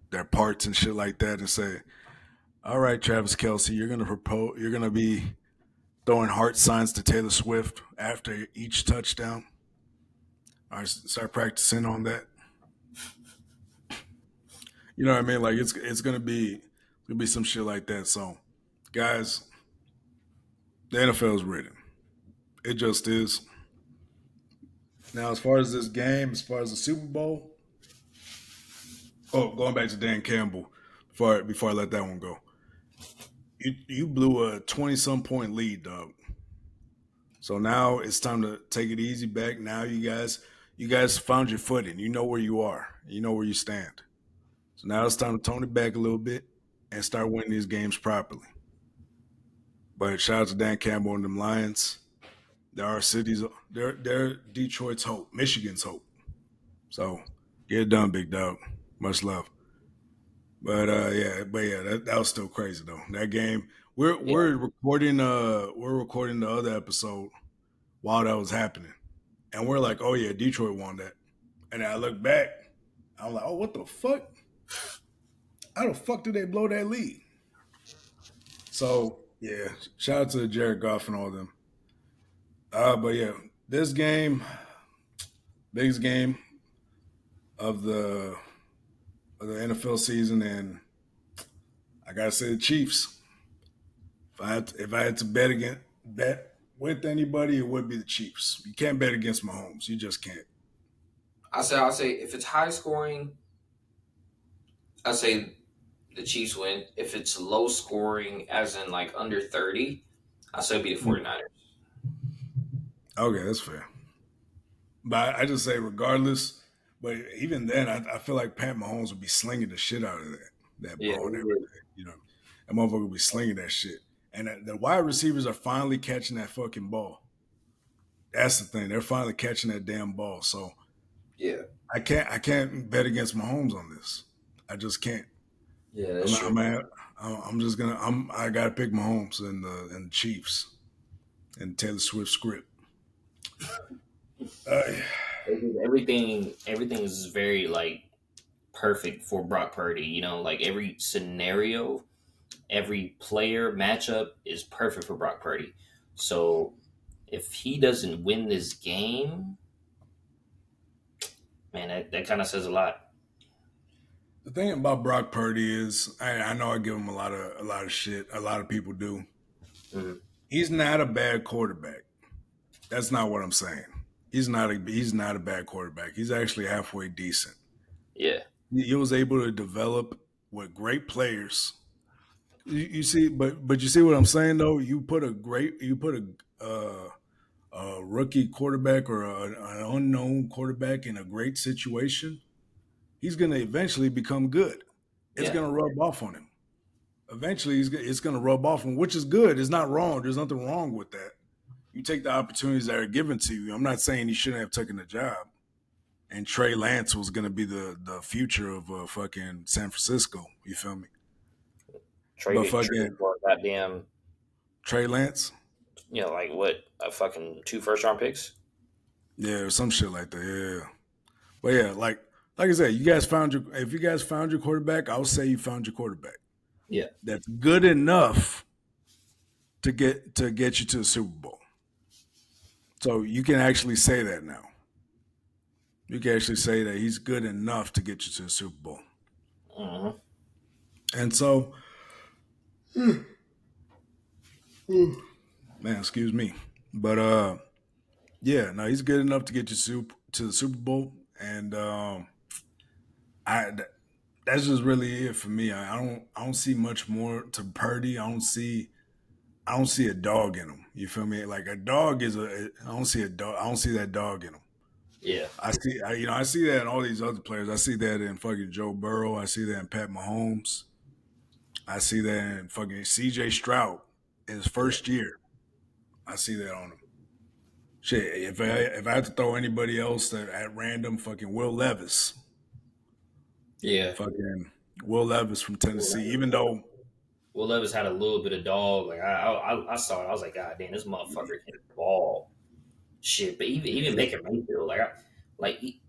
their parts and shit like that, and say, "All right, Travis Kelsey, you're gonna be throwing heart signs to Taylor Swift after each touchdown. All right, start practicing on that. You know what I mean? Like it's gonna be some shit like that. So, guys, the NFL is written. It just is. Now, as far as this game, as far as the Super Bowl, going back to Dan Campbell, before I let that one go, you blew a 20 some point lead, dog. So now it's time to take it easy back. Now you guys found your footing. You know where you are. You know where you stand. So now it's time to tone it back a little bit and start winning these games properly. But shout out to Dan Campbell and them Lions. There are cities. They're Detroit's hope, Michigan's hope. So get it done, big dog. Much love. But yeah, that was still crazy though. That game. We're Yeah, we're recording we're recording the other episode while that was happening. And we're like, oh yeah, Detroit won that. And then I look back, I'm like, oh, what the fuck? How the fuck did they blow that lead? So yeah, shout out to Jared Goff and all of them. But yeah, this game, biggest game of the NFL season, and I gotta say the Chiefs. If I had to bet with anybody, it would be the Chiefs. You can't bet against Mahomes. You just can't. I'll say if it's high scoring, I say the Chiefs win. If it's low scoring, as in like under 30, I say it'd be the Mm. 49ers. Okay, that's fair. But I just say regardless. But even then, I feel like Pat Mahomes would be slinging the shit out of that Yeah, ball and we would. everything. You know, that motherfucker would be slinging that shit. And the wide receivers are finally catching that fucking ball. That's the thing. They're finally catching that damn ball. So Yeah, I can't bet against Mahomes on this. I just can't. yeah, I'm that's true. I'm I'm just gonna I gotta pick Mahomes and the Chiefs and Taylor Swift script. Uh, Everything is very like perfect for Brock Purdy. Like every scenario, every player matchup is perfect for Brock Purdy. So if he doesn't win this game, man, that kind of says a lot. the thing about Brock Purdy is I know I give him a lot of shit. A lot of people do. Mhm. He's not a bad quarterback. That's not what I'm saying. He's not a bad quarterback. He's actually halfway decent. Yeah, He was able to develop with great players. You see, but you see what I'm saying though. You put a rookie quarterback or an unknown quarterback in a great situation. He's going to eventually become good. It's yeah, going to rub off on him. Eventually, it's going to rub off on him, which is good. It's not wrong. There's nothing wrong with that. you take the opportunities that are given to you. I'm not saying he shouldn't have taken the job. And Trey Lance was going to be the future of fucking San Francisco. You feel me? But Traded fucking for a goddamn, Trey Lance, like what, a fucking 2 first-round picks. yeah, or some shit like that. Yeah, but yeah, like I said, you guys found your. If you guys found your quarterback, I'll say you found your quarterback. Yeah. That's good enough to get you to the Super Bowl. So you can actually say that now. You can actually say that he's good enough to get you to the Super Bowl. Mm-hmm. And so, man, excuse me, but yeah, no, he's good enough to get you to the Super Bowl, and I that's just really it for me. I don't see much more to Purdy. I don't see a dog in him. You feel me? Like a dog is a. I don't see a dog. I don't see that dog in him. Yeah. I see that in all these other players. I see that in fucking Joe Burrow. I see that in Pat Mahomes. I see that in fucking C.J. Stroud in his Yeah. first year. I see that on him. Shit, if I had to throw anybody else that at random, fucking Will Levis, Yeah. fucking Will Levis from Tennessee. Even though, Will Levis had a little bit of dog. Like I saw it. I was like, God damn, this motherfucker can ball. Shit, but even Baker Mayfield,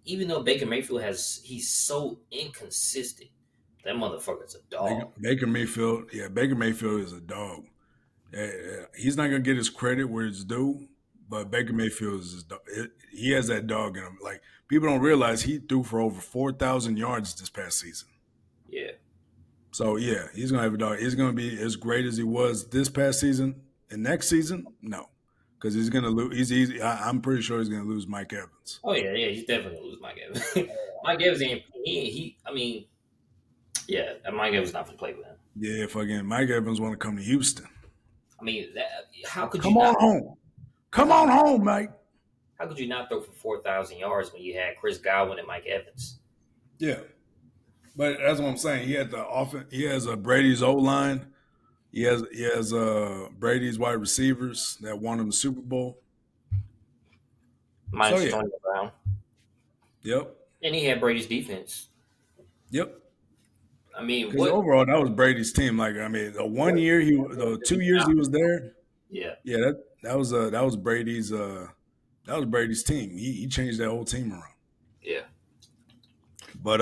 even though Baker Mayfield he's so inconsistent, that motherfucker's a dog. Baker Mayfield, yeah, Baker Mayfield is a dog. He's not gonna get his credit where it's due, but Baker Mayfield is his dog. He has that dog in him. Like people don't realize he threw for over 4,000 yards this past season. Yeah, So yeah, he's gonna have a dog. He's gonna be as great as he was this past season. And next season, no, because he's gonna lose. I'm pretty sure he's gonna lose Mike Evans. oh yeah, he's definitely gonna lose Mike Evans. Mike Evans ain't I mean, yeah, Mike Evans not gonna play with him. Yeah, fucking Mike Evans want to come to Houston. I mean, how could you Come on not? home. How Come could on you? home, Mike. How could you not throw for 4,000 yards when you had Chris Godwin and Mike Evans? Yeah, but that's what I'm saying. He had the offense. He has a Brady's O line. He has Brady's wide receivers that won him the Super Bowl. So Minus yeah, Antonio Brown, yep, and he had Brady's defense. yep. I mean, Because what? overall, that was Brady's team. Like I mean, the 2 years he was there, Yeah, yeah, that was Brady's team. He changed that whole team around. yeah. But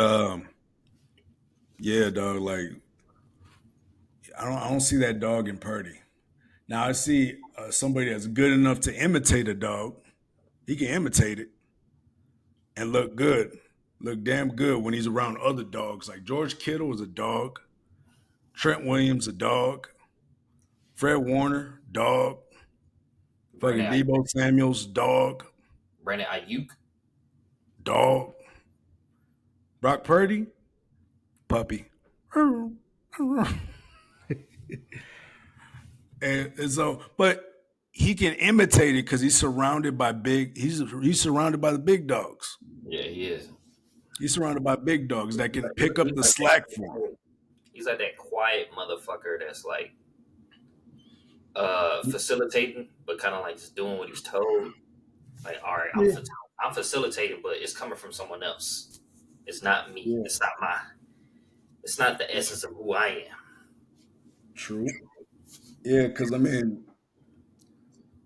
yeah, dog. Like I don't see that dog in Purdy. Now I see somebody that's good enough to imitate a dog. He can imitate it and look good, look damn good when he's around other dogs. Like George Kittle is a dog, Trent Williams a dog, Fred Warner dog, fucking Brandon Debo Samuels dog, Brandon Ayuk. dog, Brock Purdy puppy. And so, but he can imitate it because he's surrounded by big. He's surrounded by the big dogs. Yeah, he is. He's surrounded by big dogs that can pick up the slack for him. He's like that quiet motherfucker that's like facilitating, but kind of like just doing what he's told. Like, all right, I'm facilitating, but it's coming from someone else. It's not me. Yeah. It's not my. It's not the essence of who I am. True. Yeah, because I mean,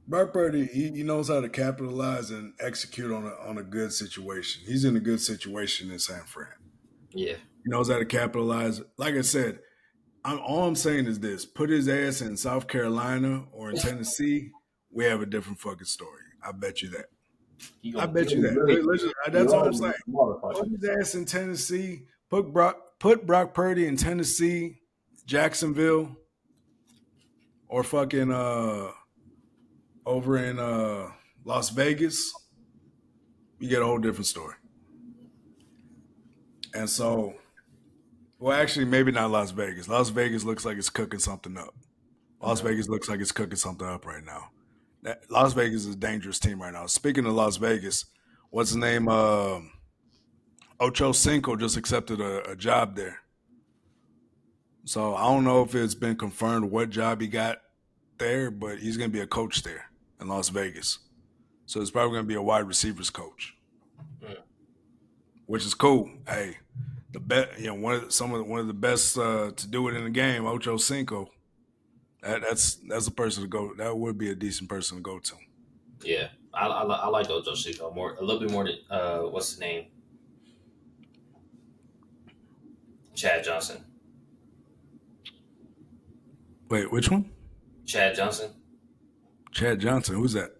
Brock Purdy, he knows how to capitalize and execute on a good situation. He's in a good situation in San Fran. Yeah, He knows how to capitalize. Like I said, all I'm saying is this: put his ass in South Carolina or in Tennessee, we have a different fucking story. I bet you that. I bet you that. That's all I'm saying. Put his ass in Tennessee. Put Brock Purdy in Tennessee, Jacksonville, or fucking over in Las Vegas. You get a whole different story. And so, well, actually, maybe not Las Vegas. Las Vegas looks like it's cooking something up. Las Vegas looks like it's cooking something up right now. Las Vegas is a dangerous team right now. Speaking of Las Vegas, what's his name? Ocho Cinco just accepted a job there. So I don't know if it's been confirmed what job he got there, but he's going to be a coach there. in Las Vegas. So it's probably going to be a wide receivers coach, Mm. which is cool. Hey, the best, one of the best to do it in the game, Ocho Cinco. That's a person to go. That would be a decent person to go to. Yeah, I like Ocho Cinco more, a little bit more than what's his name, Chad Johnson. Wait, which one? Chad Johnson. Chad Johnson. Who's that?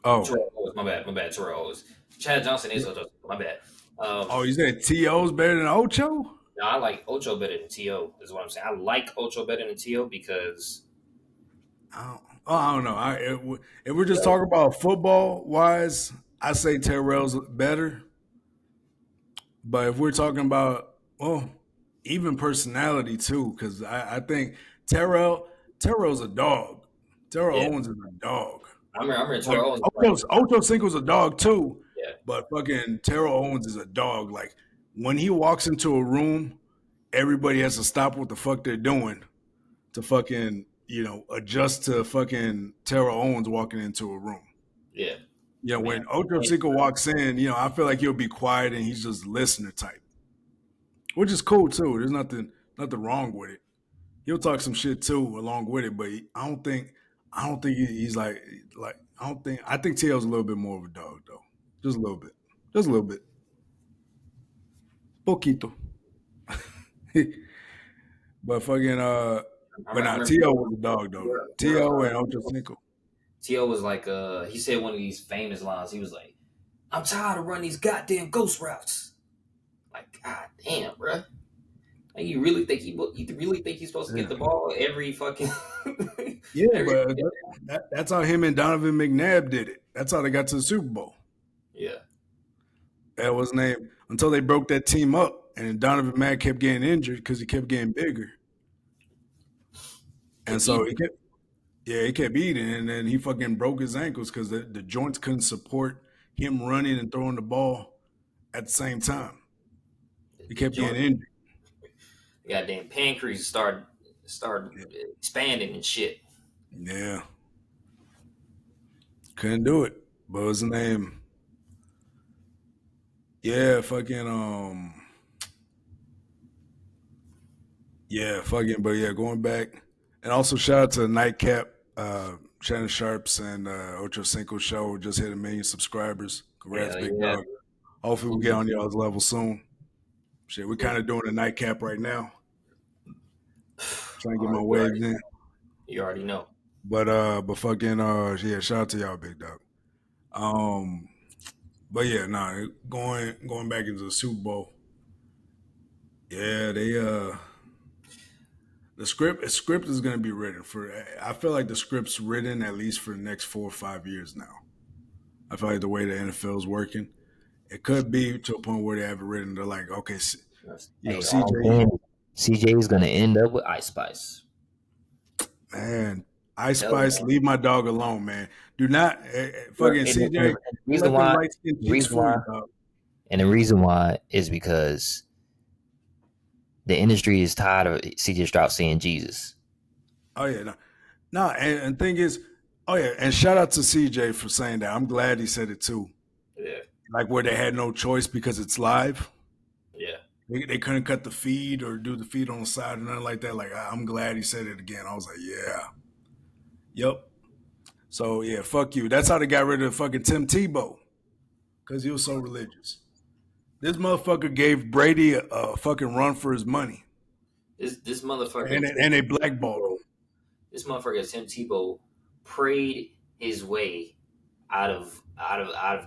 Oh, Terrell Owens, my bad. Terrell Owens. Chad Johnson is Ocho Cinco. My bad. oh, you said T.O.'s better than Ocho? No, I like Ocho better than To. Is what I'm saying. I like Ocho better than To because I don't know. If we're just talking about football wise, I say Terrell's better. But if we're talking about, well, even personality too, because I think Terrell's a dog. Terrell yeah, Owens is a dog. I remember Like Terrell Owens was like Ocho Cinco's a dog too, yeah, but fucking Terrell Owens is a dog. Like when he walks into a room, everybody has to stop what the fuck they're doing to fucking adjust to fucking Terrell Owens walking into a room. yeah. I mean, When Ocho Cinco walks in, I feel like he'll be quiet and he's just listener type, which is cool too. There's nothing wrong with it. He'll talk some shit too along with it, but I don't think he's like I think T.O.'s a little bit more of a dog though, just a little bit, just a little bit, poquito. But fucking but I nah, remember T.O. was a dog though. T.O. and Ocho Cinco. To was like he said one of these famous lines. He was like, "I'm tired of running these goddamn ghost routes." Like, god damn, bro. Like, you really think he's supposed to get Yeah, the ball every fucking yeah, every but that's how him and Donovan McNabb did it. That's how they got to the Super Bowl. yeah. That was named until they broke that team up, and Donovan McNabb kept getting injured because he kept getting bigger, and Kept so eating. he kept eating, and then he fucking broke his ankles because the joints couldn't support him running and throwing the ball at the same time. He The kept joint, getting injured. the goddamn pancreas started expanding and shit. Yeah, couldn't do it. But what's his name? Yeah, fucking yeah, fucking. But yeah, going back, and also shout out to Nightcap, Shannon Sharps, and Ocho Cinco show just hit 1 million subscribers. Congrats, Hell big yeah. dog. Hopefully we get on y'all's level soon. Shit, we're kind of doing a nightcap right now. Trying to get my Already, waves in. you already know. But fucking yeah, shout out to y'all, big dog. Um, but yeah, nah, going back into the Super Bowl. Yeah, they the script is gonna be written for. I feel like the script's written at least for the next 4 or 5 years now. I feel like the way the NFL is working, it could be to a point where they have it written. They're like, okay, Hey, all I'm CJ, saying is CJ is gonna end up with Ice Spice. man, Ice Tell him, Spice, man. leave my dog alone, man. Do not Bro, fucking CJ. the Don't reason let them why, light skin the cheeks reason fool why, you, dog. and the reason why is because the industry is tired of CJ Stroud saying Jesus. Oh yeah, no, and thing is, oh yeah, and shout out to CJ for saying that. I'm glad he said it too. Yeah, Like where they had no choice because it's live. yeah. They couldn't cut the feed or do the feed on the side or nothing like that. Like I'm glad he said it again. I was like, yeah, yep. So yeah, fuck you. That's how they got rid of fucking Tim Tebow because he was so religious. This motherfucker gave Brady a fucking run for his money, This motherfucker and Tim and they blackballed him. Tebow, this motherfucker Tim Tebow prayed his way out of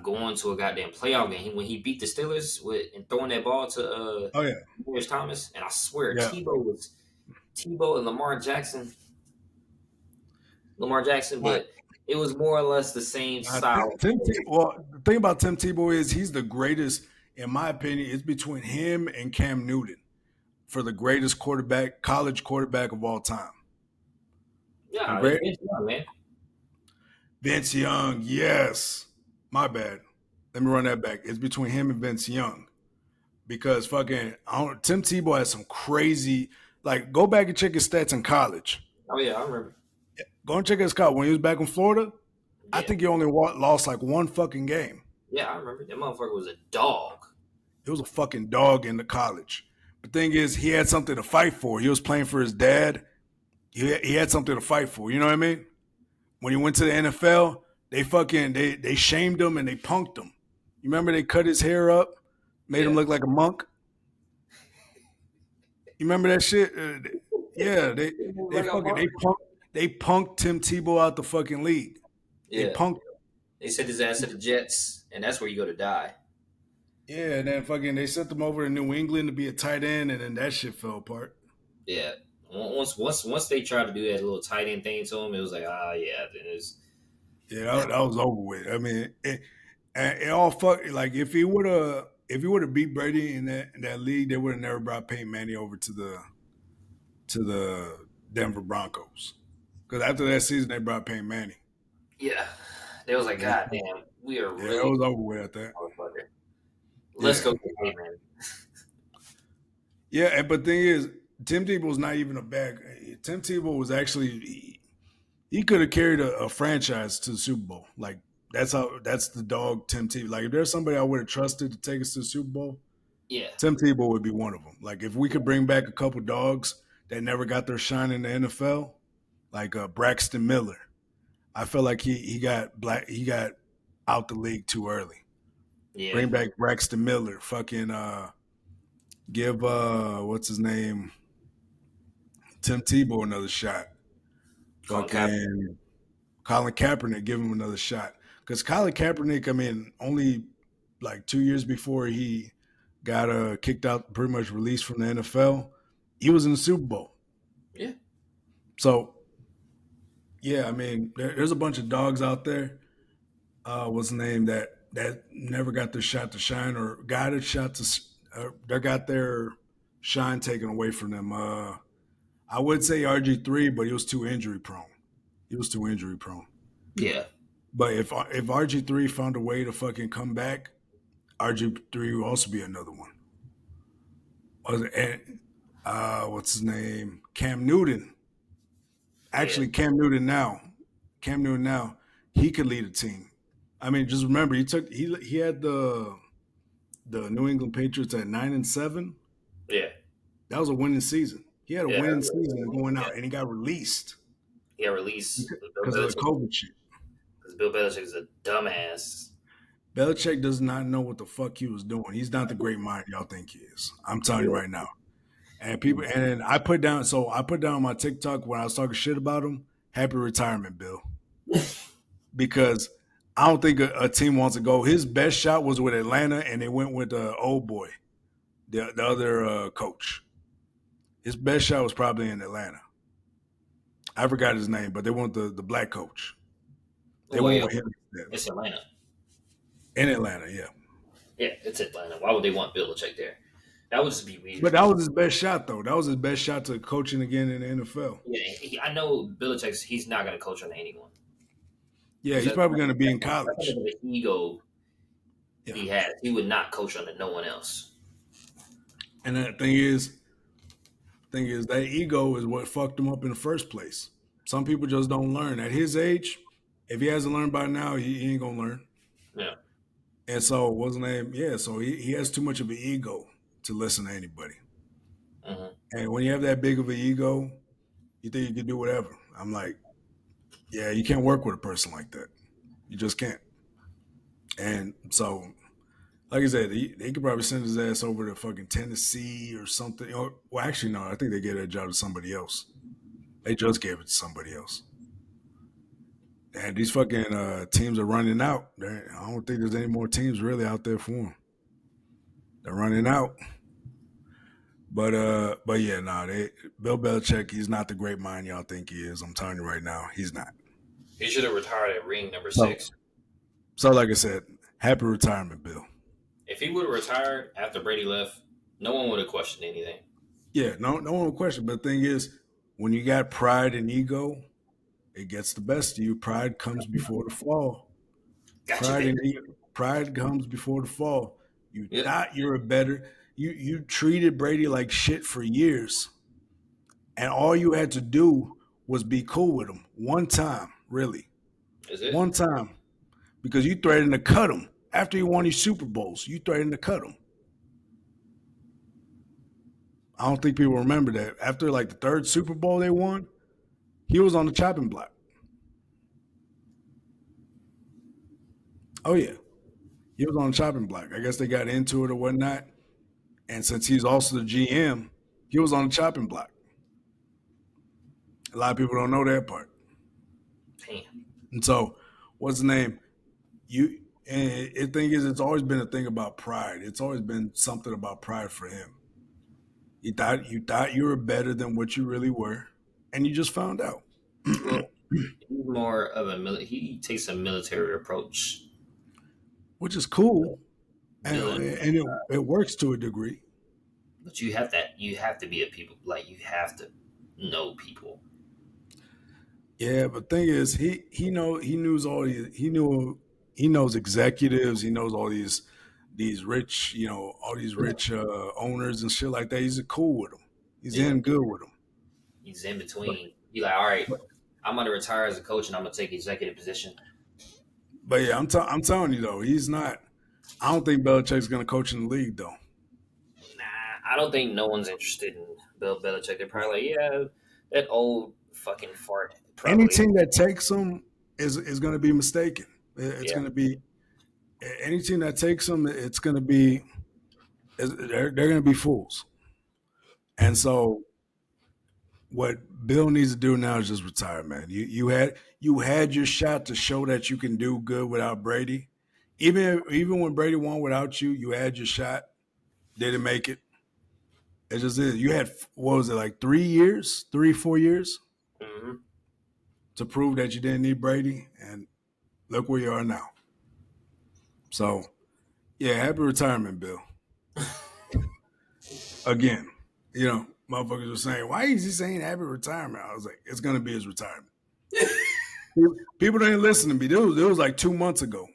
going to a goddamn playoff game when he beat the Steelers with and throwing that ball to Oh yeah, Morris Thomas. And I swear yeah. Tebow and Lamar Jackson, but it was more or less the same style. Well, the thing about Tim Tebow is he's the greatest, in my opinion. It's between him and Cam Newton for the greatest college quarterback of all time. And Yeah, it's great Vince Young, man. Vince Young, yes. My bad. Let me run that back. It's between him and Vince Young because Tim Tebow has some crazy. Like, go back and check his stats in college. Oh yeah, I remember. Go and check his car. When he was back in Florida, I Yeah, think he only lost like one fucking game. yeah, I remember that motherfucker was a dog. He was a fucking dog in the college. The thing is, he had something to fight for. He was playing for his dad. He had something to fight for. You know what I mean? When he went to the NFL, they shamed him and they punked him. You remember they cut his hair up, made him Yeah, look like a monk. You remember that shit? Yeah, they like a fucking monk. they punked Tim Tebow out the fucking league. They Yeah, punked. they sent his ass to the Jets, and that's where you go to die. Yeah, and then fucking they sent him over to New England to be a tight end, and then that shit fell apart. Yeah, once they tried to do that little tight end thing to him, it was like, yeah, then it's Yeah, that was over with. I mean, it all fuck like if he would have beat Brady in that league, they would have never brought Peyton Manning over to the Denver Broncos. Because after that season, they brought Peyton Manning. yeah. They was like, And God damn, we are yeah, it really was over with at that. motherfucker. Let's Yeah, go get hey man. yeah. But thing is, Tim Tebow was not even a bad. Tim Tebow was actually he could have carried a franchise to the Super Bowl. Like that's the dog Tim Tebow. Like if there's somebody I would have trusted to take us to the Super Bowl, Yeah, Tim Tebow would be one of them. Like if we could bring back a couple dogs that never got their shine in the NFL, like Braxton Miller. I feel like he got out the league too early. yeah. Bring back Braxton Miller. Fucking give what's his name? Tim Tebow another shot. Colin Kaepernick. Fucking Colin Kaepernick, give him another shot. Because Colin Kaepernick, I mean, only like 2 years before he got kicked out, pretty much released from the NFL, he was in the Super Bowl. Yeah, So yeah, I mean, there's a bunch of dogs out there. What's the name that never got their shot to shine or got a shot to they got their shine taken away from them. I would say RG3, but he was too injury prone. He was too injury prone. yeah, But if RG3 found a way to fucking come back, RG3 would also be another one. And what's his name? Cam Newton. yeah, Actually, Cam Newton now, he could lead a team. I mean, just remember he had the New England Patriots at 9-7. yeah, That was a winning season. He had a yeah. winning season going Yeah, out, and he got released he got released Bill because of the Belichick COVID shit. because Bill Belichick is a dumbass. Belichick does not know what the fuck he was doing. He's not the great mind y'all think he is. I'm telling you right now. And people, and I put down on my TikTok when I was talking shit about him. Happy retirement, Bill, because I don't think a team wants to go. His best shot was with Atlanta, and they went with the old boy, the other coach. His best shot was probably in Atlanta. I forgot his name, but they want the black coach. They Well, went yeah, with him it's Atlanta. in Atlanta, yeah. Yeah, it's Atlanta. Why would they want Belichick there? That would just be weird. But that was his best shot, though. That was his best shot to coaching again in the NFL. Yeah, I know Belichick's. He's not going to coach on anyone. Yeah, he's That's probably going to be in that's college. the ego Yeah, he has. He would not coach under no one else. and the thing is that ego is what fucked him up in the first place. Some people just don't learn. At his age, if he hasn't learned by now, he ain't gonna learn. Yeah. And so, what's his name? Yeah, so he has too much of an ego to listen to anybody. Mm-hmm. And when you have that big of an ego, you think you can do whatever. I'm like, yeah, you can't work with a person like that. You just can't. And so, like I said, they could probably send his ass over to fucking Tennessee or something. Or, well, actually, no, I think they gave that job to somebody else. They just gave it to somebody else. And these fucking teams are running out. I don't think there's any more teams really out there for them. They're running out. But yeah, nah, Bill Belichick, he's not the great mind y'all think he is. I'm telling you right now, he's not. He should have retired at ring number So, 6. so like I said, happy retirement, Bill. If he would have retired after Brady left, no one would have questioned anything. Yeah, no one will question. But the thing is, when you got pride and ego, it gets the best of you. Pride comes before the fall. Gotcha, baby. Pride comes before the fall. You Yep. thought you were better. You treated Brady like shit for years, and all you had to do was be cool with him one time, really, Is it? one time, because you threatened to cut him after he won these Super Bowls. You threatened to cut him. I don't think people remember that. After like the third Super Bowl they won, he was on the chopping block. Oh yeah, he was on the chopping block. I guess they got into it or whatnot. And since he's also the GM, he was on the chopping block. A lot of people don't know that part. Damn. And so, what's the name? You and the thing is, it's always been a thing about pride. It's always been something about pride for him. You thought you were better than what you really were, and you just found out. Well, he's more of he takes a military approach. Which is cool, Villain. and it works to a degree. But you have to be a people like you have to know people. Yeah, but thing is, he knows all these he knows executives. He knows all these rich all these rich owners and shit like that. He's cool with them. He's Yeah, in good with them. he's in But, between. Be like, all right, but I'm gonna retire as a coach and I'm gonna take executive position. but yeah, I'm telling you though, he's not. I don't think Belichick's going to coach in the league though. Nah, I don't think no one's interested in Bill Belichick. They're probably like, yeah, that old fucking fart. Any Probably, team that takes him is going to be mistaken. It's yeah. going to be any team that takes him. It's going to be they're going to be fools. And so what Bill needs to do now is just retire, man. You had your shot to show that you can do good without Brady. Even when Brady won without you, you had your shot. Didn't make it. It just is. You had what was it like 3 years, 4 years Hmm. to prove that you didn't need Brady, and look where you are now. So yeah, happy retirement, Bill. Again, motherfuckers were saying, why is he saying happy retirement? I was like, it's gonna be his retirement. People didn't listen to me. It was like 2 months ago.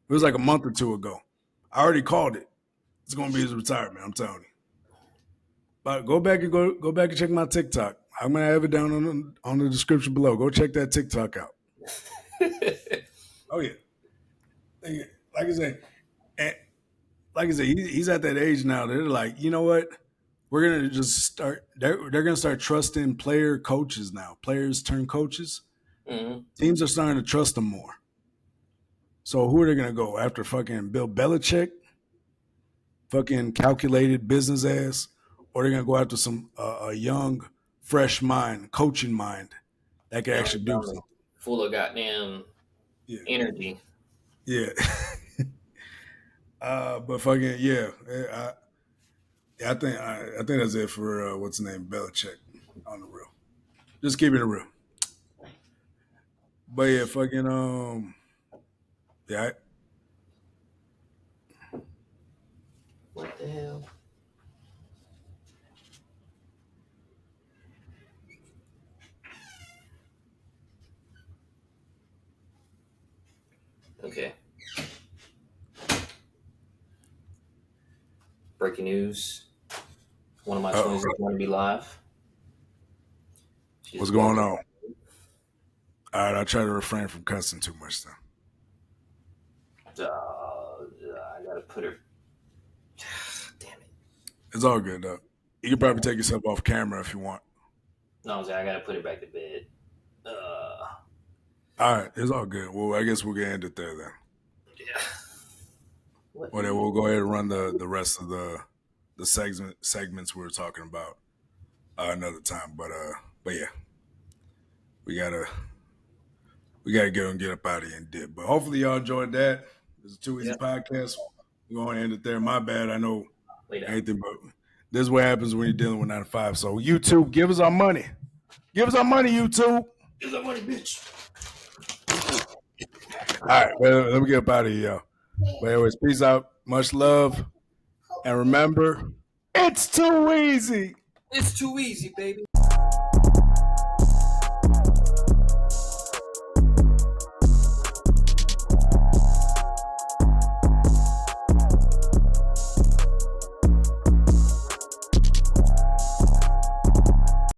It was like a month or two ago. I already called it. It's gonna be his retirement. I'm telling you. But go back and check my TikTok. I'm gonna have it down on the description below. Go check that TikTok out. Oh yeah. Like I said, and like I said, he's at that age now. They're like, you know what? We're gonna just start. They're gonna start trusting coaches now. Players turn coaches. Hmm. Teams are starting to trust them more. So who are they gonna go after? Fucking Bill Belichick, fucking calculated business ass, or they're gonna go after some a young, fresh mind, coaching mind that can Young, actually do dumb, something. full of goddamn Yeah, energy. yeah. But fucking yeah, I think that's it for what's the name Belichick on the real. Just keeping it real. But yeah, fucking yeah. What the hell? Okay. Breaking news. One of my Uh-oh. twins is going to be live. She What's just going woke up. on? All right, I try to refrain from cussing too much though. I gotta put her. Damn it! It's all good though. You can probably take yourself off camera if you want. No, I'm saying I gotta put her back to bed. All right, it's all good. Well, I guess we'll get end it there then. Yeah. What? Well, then we'll go ahead and run the rest of the segments we were talking about another time. But yeah, we gotta get up out of here and dip. But hopefully y'all enjoyed that. This is a Too Easy Yeah. podcast. We're going to end it there. My bad. I know Wait up. anything, but this is what happens when you're dealing with 9 to 5. So YouTube, give us our money. Give us our money, YouTube. Give that money, bitch. All right, well, let me get up out of here, y'all. But anyways, peace out. Much love. And remember, it's too easy. It's too easy, baby.